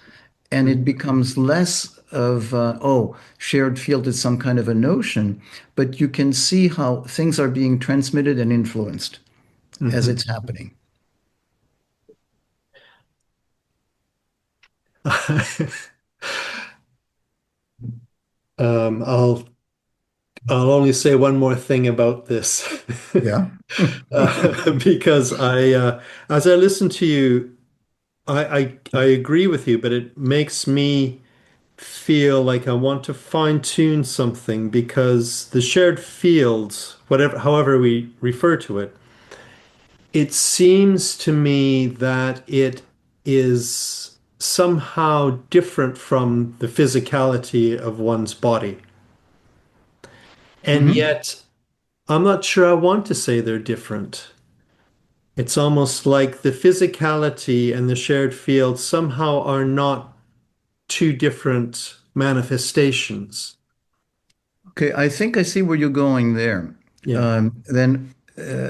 and it becomes less of, shared field is some kind of a notion, but you can see how things are being transmitted and influenced as Hmm. it's happening. Um, I'll I'll only say one more thing about this. Yeah. Because as I listen to you, I agree with you, but it makes me feel like I want to fine tune something because the shared fields, whatever, however we refer to it, it seems to me that it is somehow different from the physicality of one's body. And Hmm. yet, I'm not sure I want to say they're different. It's almost like the physicality and the shared field somehow are not two different manifestations. Okay, I think I see where you're going there. Yeah. Then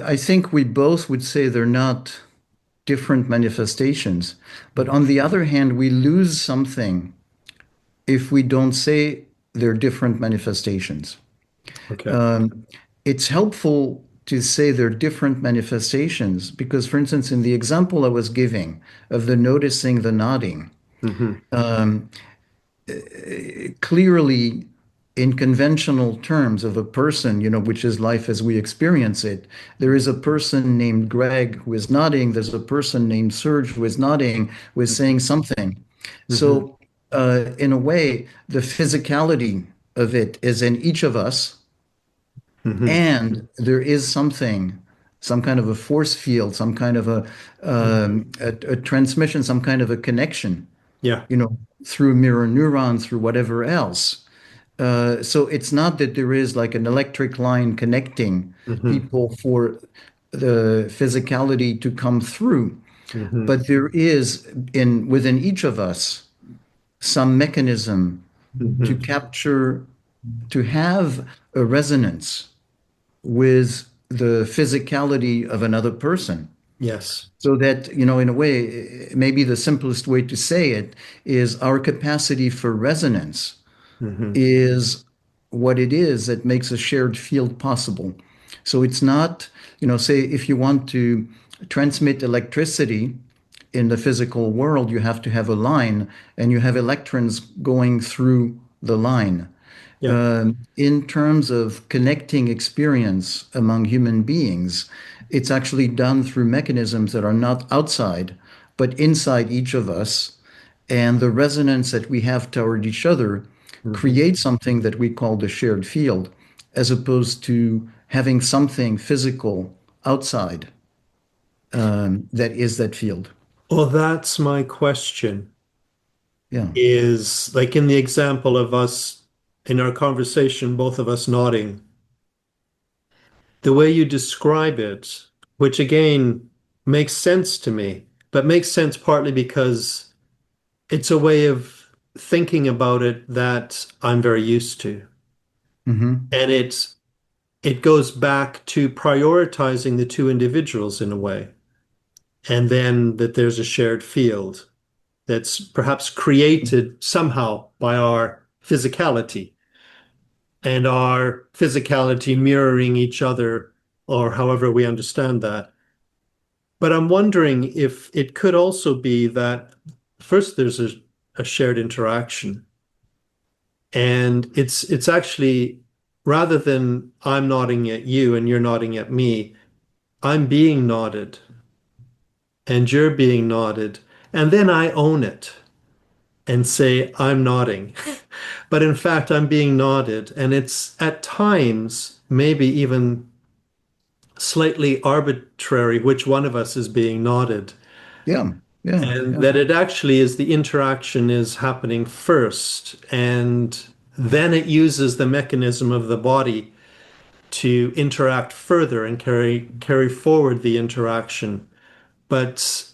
I think we both would say they're not different manifestations. But on the other hand, we lose something if we don't say they're different manifestations. Okay. Um, it's helpful to say they're different manifestations because, for instance, in the example I was giving of the noticing the nodding, Hmm. clearly in conventional terms of a person, which is life as we experience it, there is a person named Greg who is nodding. There's a person named Serge who is nodding, who is saying something. Hmm. So, in a way, the physicality of it is in each of us, Hmm. and there is something, some kind of a force field, some kind of a transmission, some kind of a connection, Yeah. through mirror neurons, through whatever else. So it's not that there is like an electric line connecting Hmm. people for the physicality to come through, Hmm. but there is in within each of us some mechanism to Hmm. capture, to have a resonance with the physicality of another person. Yes. So that, in a way, maybe the simplest way to say it is our capacity for resonance Hmm. is what it is that makes a shared field possible. So it's not, say if you want to transmit electricity in the physical world, you have to have a line and you have electrons going through the line. Yeah. In terms of connecting experience among human beings, it's actually done through mechanisms that are not outside, but inside each of us. And the resonance that we have toward each other Hmm. creates something that we call the shared field, as opposed to having something physical outside that is that field. Well, that's my question. Yeah. Is like in the example of us in our conversation, both of us nodding, the way you describe it, which again makes sense to me, but makes sense partly because it's a way of thinking about it that I'm very used to. Hmm. And it goes back to prioritizing the two individuals in a way. And then that there's a shared field that's perhaps created somehow by our physicality and our physicality mirroring each other, or however we understand that. But I'm wondering if it could also be that first there's a shared interaction, and it's actually rather than I'm nodding at you and you're nodding at me, I'm being nodded and you're being nodded, and then I own it and say I'm nodding. But in fact, I'm being nodded, and it's at times maybe even slightly arbitrary which one of us is being nodded, Yeah. Yeah. and Yeah. that it actually is the interaction is happening first, and then it uses the mechanism of the body to interact further and carry forward the interaction. But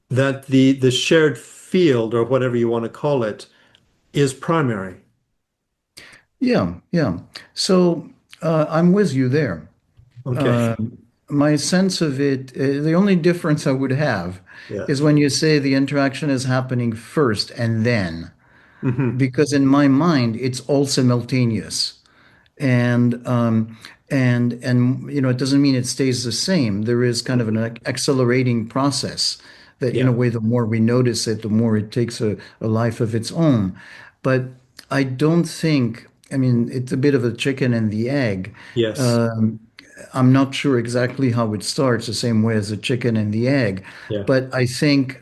that the shared field or whatever you want to call it is primary. Yeah. Yeah. So I'm with you there. Okay. Uh, my sense of it, the only difference I would have Yeah. is when you say the interaction is happening first and then, Hmm. because in my mind, it's all simultaneous. And it doesn't mean it stays the same. There is kind of an accelerating process that in a Yeah. way the more we notice it, the more it takes a life of its own. But I don't think, I mean, it's a bit of a chicken and the egg. Yes. um, I'm not sure exactly how it starts, the same way as the chicken and the egg, Yeah. but I think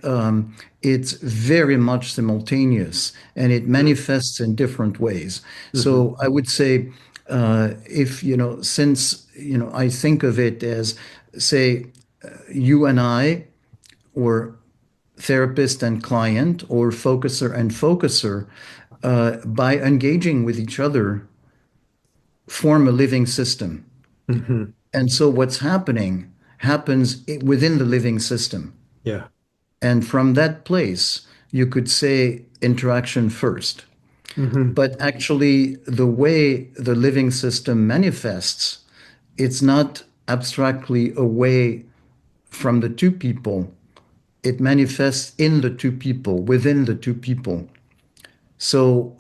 it's very much simultaneous and it manifests in different ways. Hmm. So I would say, if, since, I think of it as, say, you and I, or therapist and client, or focuser and focuser, by engaging with each other, form a living system. Hmm. And so what's happening happens within the living system. Yeah. And from that place, you could say interaction first. Hmm. But actually, the way the living system manifests, it's not abstractly away from the two people. It manifests in the two people, within the two people. So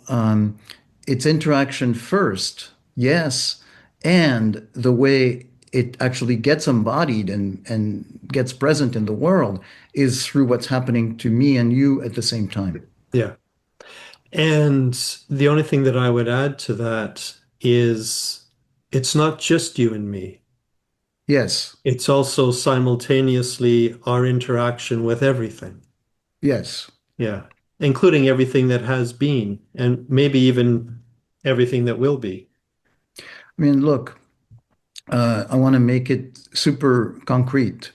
it's interaction first, yes, and the way it actually gets embodied and gets present in the world is through what's happening to me and you at the same time. Yeah. And the only thing that I would add to that is it's not just you and me. Yes, It's also simultaneously our interaction with everything. yes. Yeah. Including everything that has been and maybe even everything that will be. I mean, look, I want to make it super concrete.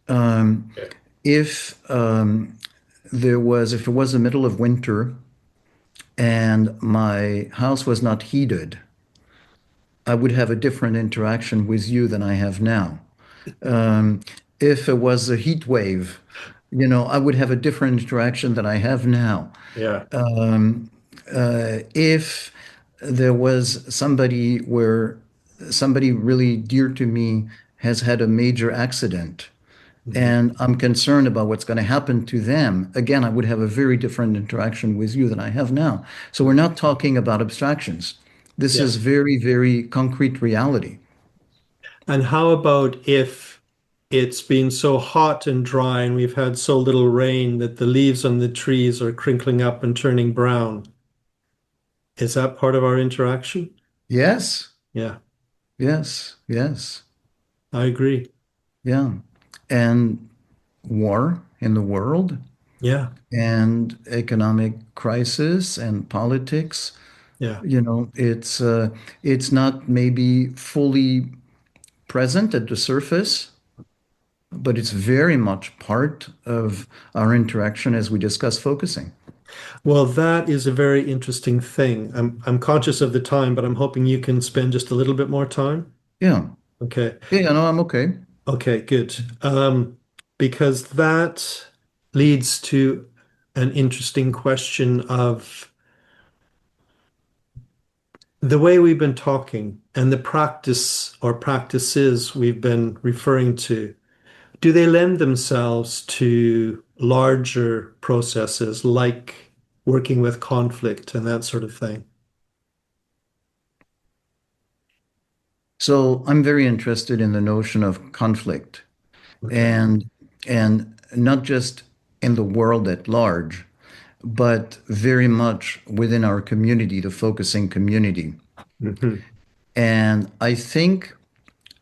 Um, Yeah. if it was the middle of winter and my house was not heated, I would have a different interaction with you than I have now. Um, if it was a heat wave, I would have a different interaction than I have now. Yeah. If there was somebody really dear to me has had a major accident, Mhm. and I'm concerned about what's going to happen to them, again, I would have a very different interaction with you than I have now. So we're not talking about abstractions. This Yeah. is very, very concrete reality. And how about if it's been so hot and dry and we've had so little rain that the leaves on the trees are crinkling up and turning brown? Is that part of our interaction? Yes, Yeah, yes, yes, I agree. yeah. And war in the world Yeah, and economic crisis and politics, yeah. it's not maybe fully present at the surface, but it's very much part of our interaction as we discuss focusing. Well, that is a very interesting thing. I'm conscious of the time, but I'm hoping you can spend just a little bit more time. Yeah. Okay. Yeah, no, I'm okay. Okay, good. Because that leads to an interesting question of the way we've been talking and the practice or practices we've been referring to. Do they lend themselves to larger processes like working with conflict and that sort of thing? So I'm very interested in the notion of conflict Okay. and not just in the world at large, but very much within our community, the focusing community. Hmm. And I think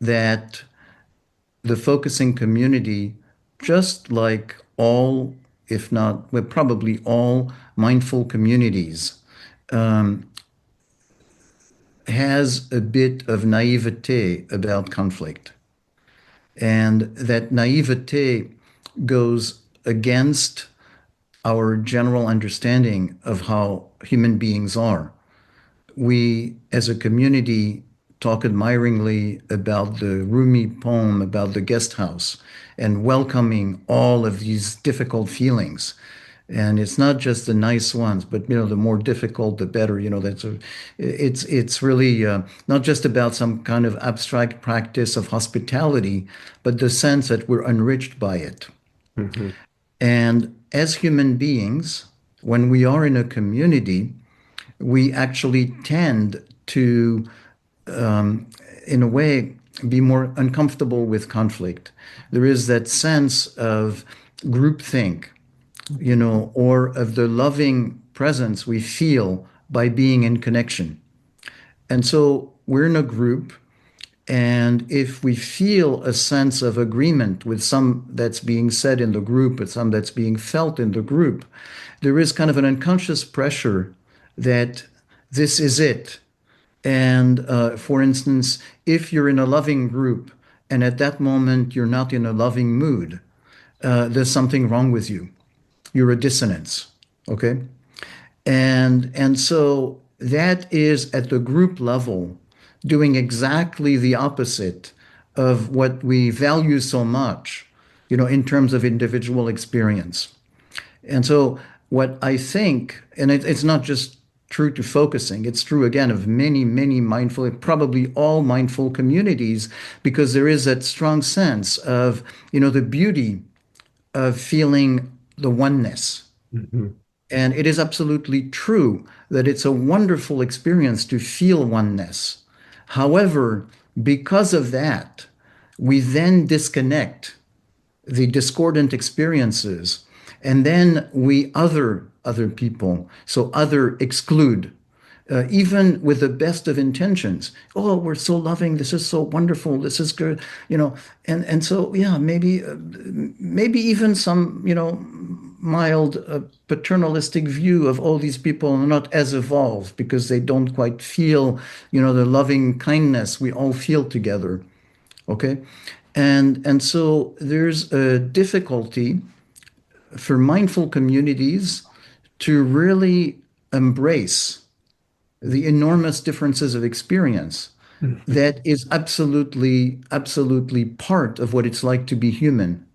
that the focusing community, just like all, if not, well, probably all mindful communities, has a bit of naivete about conflict. And that naivete goes against our general understanding of how human beings are. We, as a community, talk admiringly about the Rumi poem about the guest house and welcoming all of these difficult feelings. And it's not just the nice ones, but the more difficult, the better. It's really not just about some kind of abstract practice of hospitality, but the sense that we're enriched by it. Hmm. And as human beings, when we are in a community, we actually tend to, in a way, be more uncomfortable with conflict. There is that sense of groupthink, or of the loving presence we feel by being in connection. And so we're in a group, and if we feel a sense of agreement with some that's being said in the group, with some that's being felt in the group, there is kind of an unconscious pressure that this is it. And for instance, if you're in a loving group and at that moment you're not in a loving mood, there's something wrong with you. You're a dissonance. Okay. And so that is at the group level doing exactly the opposite of what we value so much, in terms of individual experience. And so what I think, and it's not just true to focusing, it's true again of many, many mindful, probably all mindful communities, because there is that strong sense of, the beauty of feeling the oneness. Hmm. And it is absolutely true that it's a wonderful experience to feel oneness. However, because of that, we then disconnect the discordant experiences and then we other people, so other exclude, even with the best of intentions. Oh, we're so loving, this is so wonderful, this is good, and so yeah, maybe even some mild paternalistic view of all these people are not as evolved because they don't quite feel the loving kindness we all feel together. Okay. And so there's a difficulty for mindful communities to really embrace the enormous differences of experience Hmm. that is absolutely, absolutely part of what it's like to be human.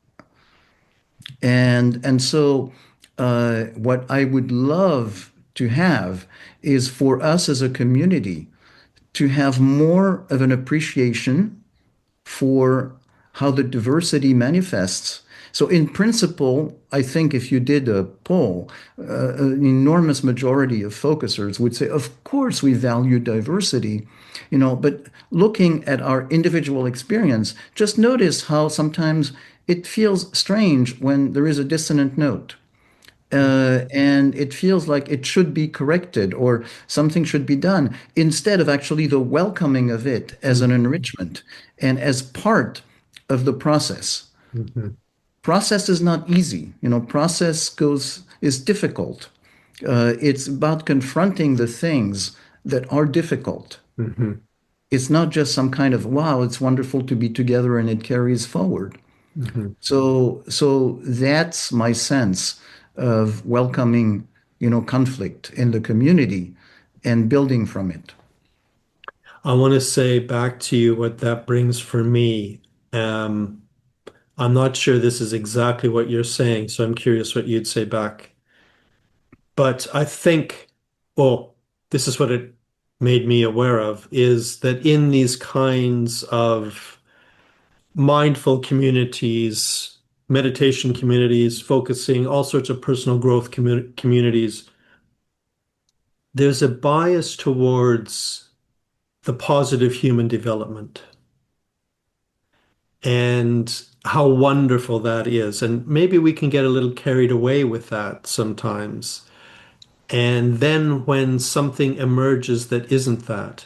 And so what I would love to have is for us as a community to have more of an appreciation for how the diversity manifests. So, in principle, I think if you did a poll, an enormous majority of focusers would say, of course, we value diversity, but looking at our individual experience, just notice how sometimes it feels strange when there is a dissonant note. And it feels like it should be corrected or something should be done instead of actually the welcoming of it as an enrichment and as part of the process. Mhm. Process is not easy. Process is difficult. It's about confronting the things that are difficult. Mhm. It's not just some kind of, wow, it's wonderful to be together and it carries forward. Mhm. So that's my sense of welcoming, conflict in the community and building from it. I want to say back to you what that brings for me. Um, I'm not sure this is exactly what you're saying, so I'm curious what you'd say back. But I think, well, this is what it made me aware of, is that in these kinds of mindful communities, meditation communities, focusing, all sorts of personal growth communities, there's a bias towards the positive human development and how wonderful that is. And maybe we can get a little carried away with that sometimes. And then when something emerges that isn't that,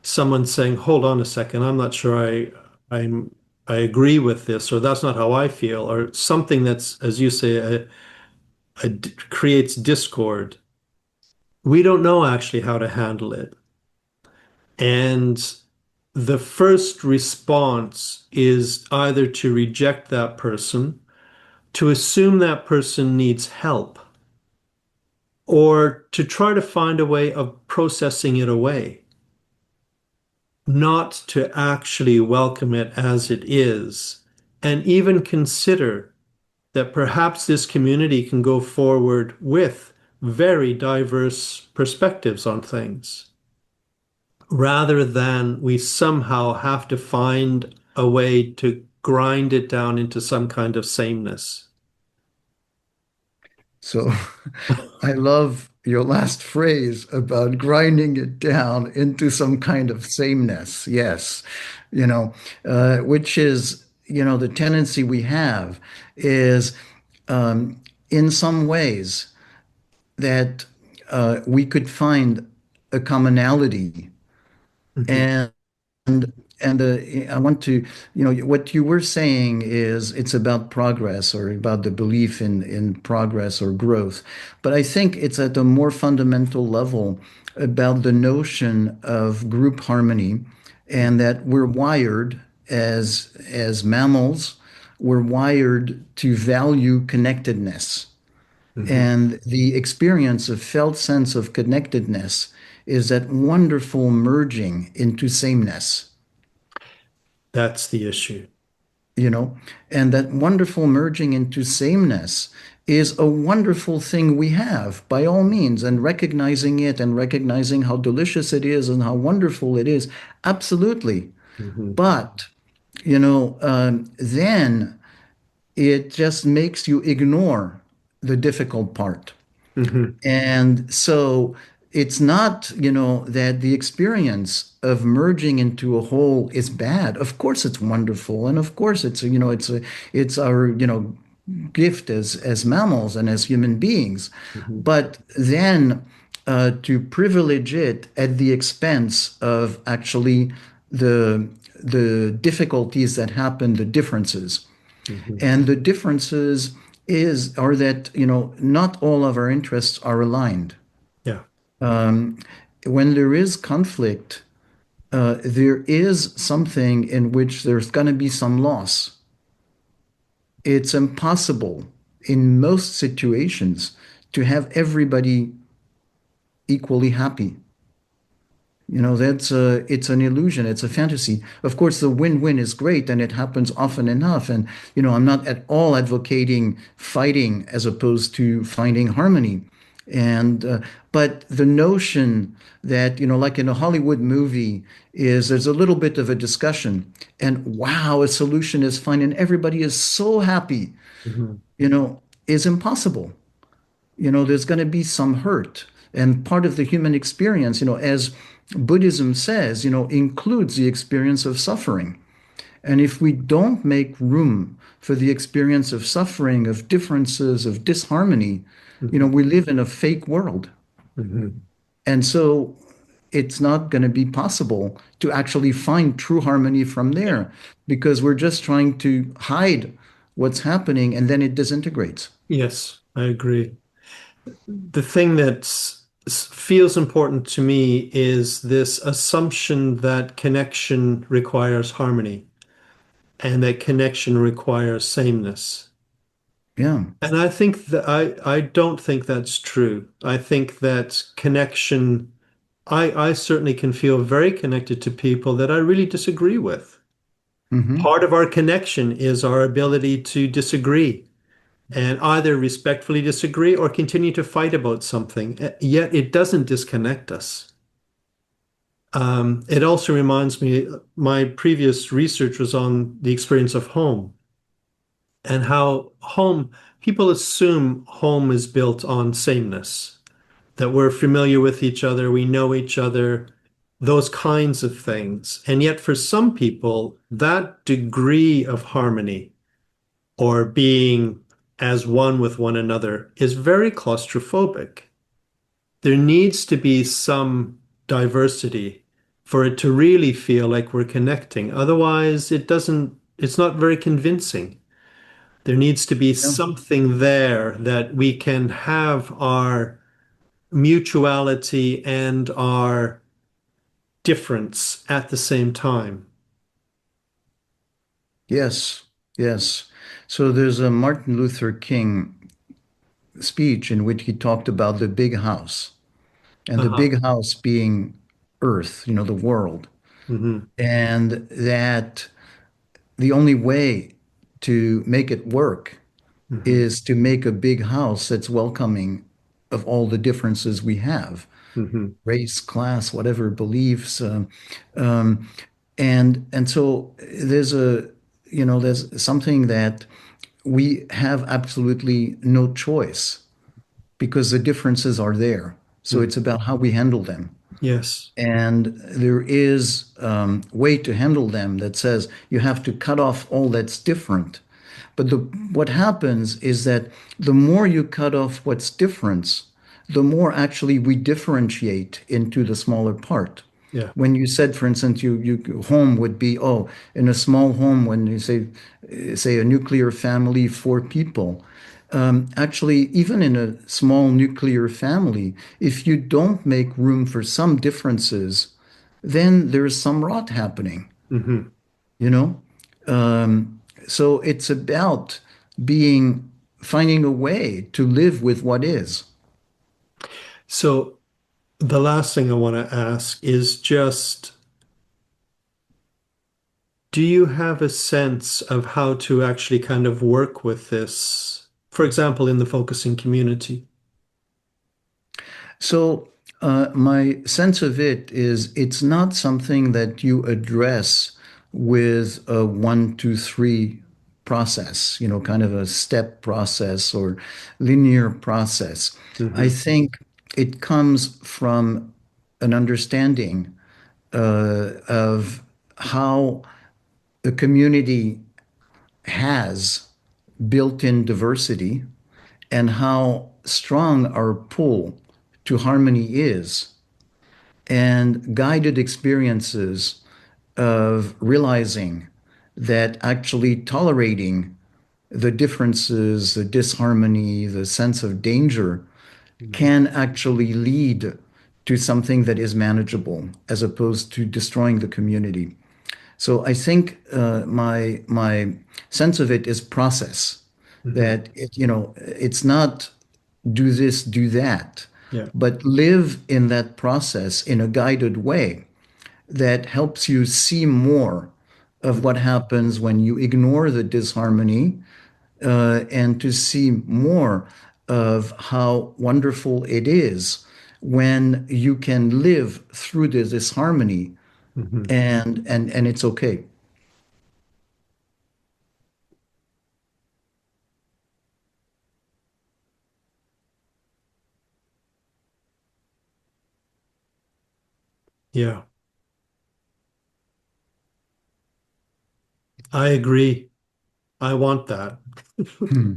someone saying, "Hold on a second, I'm not sure I agree with this," or "That's not how I feel," or something that's, as you say, creates discord. We don't know actually how to handle it. And the first response is either to reject that person, to assume that person needs help, or to try to find a way of processing it away, not to actually welcome it as it is, and even consider that perhaps this community can go forward with very diverse perspectives on things, rather than we somehow have to find a way to grind it down into some kind of sameness. So I love your last phrase about grinding it down into some kind of sameness. Yes, which is, the tendency we have is in some ways that we could find a commonality. Mhm. And I want to, what you were saying is it's about progress or about the belief in progress or growth. But I think it's at a more fundamental level about the notion of group harmony and that we're wired as mammals, we're wired to value connectedness. Mhm. And the experience of felt sense of connectedness is that wonderful merging into sameness, That's the issue. you know, and that wonderful merging into sameness is a wonderful thing we have by all means, and recognizing it and recognizing how delicious it is and how wonderful it is. Absolutely. Mhm. But, then it just makes you ignore the difficult part. Mhm. And so it's not, that the experience of merging into a whole is bad. Of course it's wonderful. And of course it's our, gift as mammals and as human beings. Mhm. But then to privilege it at the expense of actually the the difficulties that happen, the differences. Mhm. And the differences are that, not all of our interests are aligned. Yeah. Um, when there is conflict, there is something in which there's going to be some loss. It's impossible in most situations to have everybody equally happy. It's an illusion. It's a fantasy. Of course, the win-win is great and it happens often enough. And, I'm not at all advocating fighting as opposed to finding harmony. And but the notion that, like in a Hollywood movie, is there's a little bit of a discussion, and wow, a solution is fine, and everybody is so happy, Mhm. is impossible. There's going to be some hurt. And part of the human experience, as Buddhism says, includes the experience of suffering. And if we don't make room for the experience of suffering, of differences, of disharmony, Mhm. we live in a fake world. Mhm. And so it's not going to be possible to actually find true harmony from Yeah. there because we're just trying to hide what's happening and then it disintegrates. Yes, I agree. The thing that feels important to me is this assumption that connection requires harmony and that connection requires sameness. Yeah. And I think that I don't think that's true. I think that connection, I certainly can feel very connected to people that I really disagree with. Hmm. Part of our connection is our ability to disagree and either respectfully disagree or continue to fight about something. Yet it doesn't disconnect us. It also reminds me, my previous research was on the experience of home and how home, people assume home is built on sameness, that we're familiar with each other, we know each other, those kinds of things. And yet for some people, that degree of harmony or being as one with one another is very claustrophobic. There needs to be some diversity for it to really feel like we're connecting. Otherwise, it's not very convincing. There needs to be Yeah. something there that we can have our mutuality and our difference at the same time. Yes. Yes. So there's a Martin Luther King speech in which he talked about the big house and the Uh-huh. big house being Earth, the world. Hmm. And that the only way to make it work Hmm. is to make a big house that's welcoming of all the differences we have, Hmm. race, class, whatever beliefs. Um, and so there's something that we have absolutely no choice because the differences are there. So Hmm. it's about how we handle them. Yes. And there is way to handle them that says you have to cut off all that's different. But what happens is that the more you cut off what's different, the more actually we differentiate into the smaller part. Yeah. When you said, for instance, you home would be, oh, in a small home, when you say a nuclear family, 4 people. Actually, even in a small nuclear family, if you don't make room for some differences, then there's some rot happening, Hmm. you know? So it's about finding a way to live with what is. So the last thing I want to ask is just, do you have a sense of how to actually kind of work with this? For example, in the focusing community. So, my sense of it is it's not something that you address with a 1, 2, 3 process, kind of a step process or linear process. I Hmm. think it comes from an understanding of how the community has built-in diversity and how strong our pull to harmony is, and guided experiences of realizing that actually tolerating the differences, the disharmony, the sense of danger can actually lead to something that is manageable as opposed to destroying the community. So I think my sense of it is process. Hmm. That it's not do this, do that, Yeah. but live in that process in a guided way that helps you see more of what happens when you ignore the disharmony, and to see more of how wonderful it is when you can live through this disharmony Hmm. and it's okay. Yeah, I agree. I want that. Hmm.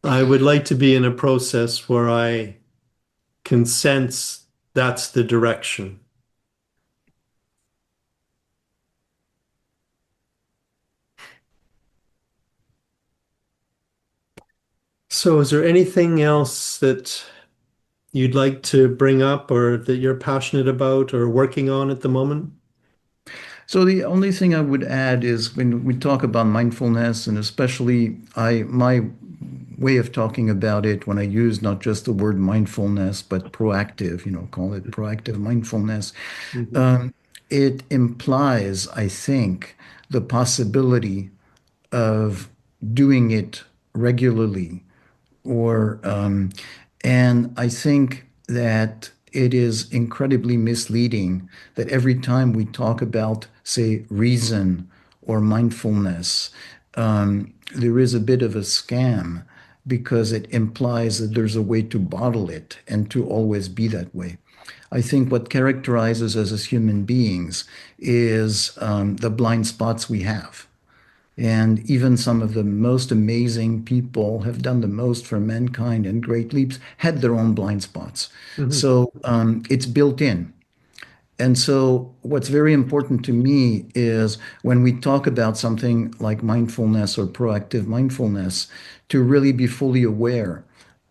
I would like to be in a process where I can sense that's the direction. So, is there anything else that you'd like to bring up or that you're passionate about or working on at the moment? So the only thing I would add is when we talk about mindfulness, and especially my way of talking about it when I use not just the word mindfulness, but proactive, call it proactive mindfulness, Mhm. um, it implies, I think, the possibility of doing it regularly or and I think that it is incredibly misleading that every time we talk about, say, reason or mindfulness, there is a bit of a scam because it implies that there's a way to bottle it and to always be that way. I think what characterizes us as human beings is the blind spots we have. And even some of the most amazing people have done the most for mankind and great leaps had their own blind spots. Mhm. So it's built in. And so, what's very important to me is when we talk about something like mindfulness or proactive mindfulness, to really be fully aware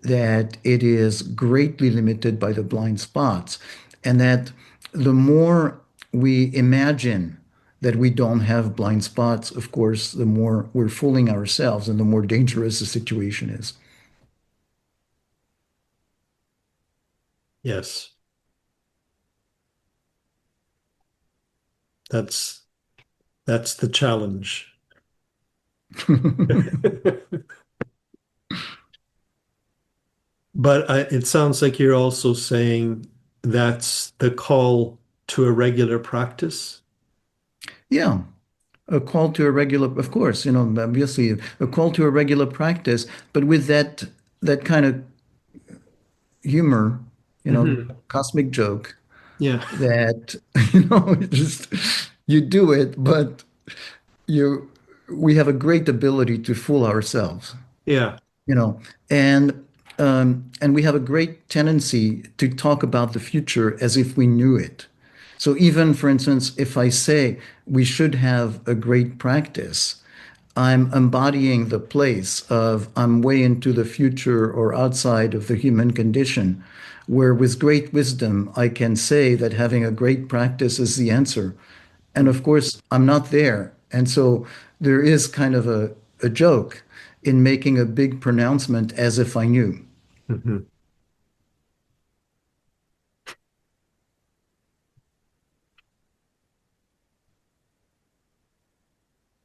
that it is greatly limited by the blind spots, and that the more we imagine that we don't have blind spots, of course, the more we're fooling ourselves and the more dangerous the situation is. Yes, that's that's the challenge. But it sounds like you're also saying that's the call to a regular practice. Yeah, a call to a regular, of course, obviously a call to a regular practice, but with that kind of humor, Hmm. cosmic joke Yeah, that just you do it, but you we have a great ability to fool ourselves, yeah. you know, and and we have a great tendency to talk about the future as if we knew it. So even, for instance, if I say we should have a great practice, I'm embodying the place of I'm way into the future or outside of the human condition, where with great wisdom I can say that having a great practice is the answer. And of course, I'm not there. And so there is kind of a joke in making a big pronouncement as if I knew. Hmm.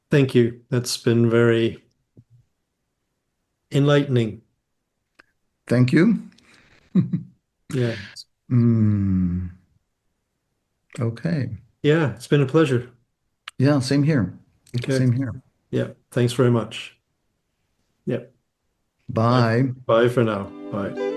Thank you. That's been very enlightening. Thank you. Yeah. Mm, okay. Yeah, it's been a pleasure. Yeah, same here. Okay. Same here. Yeah. Thanks very much. Yeah. Bye. Bye. Bye for now. Bye.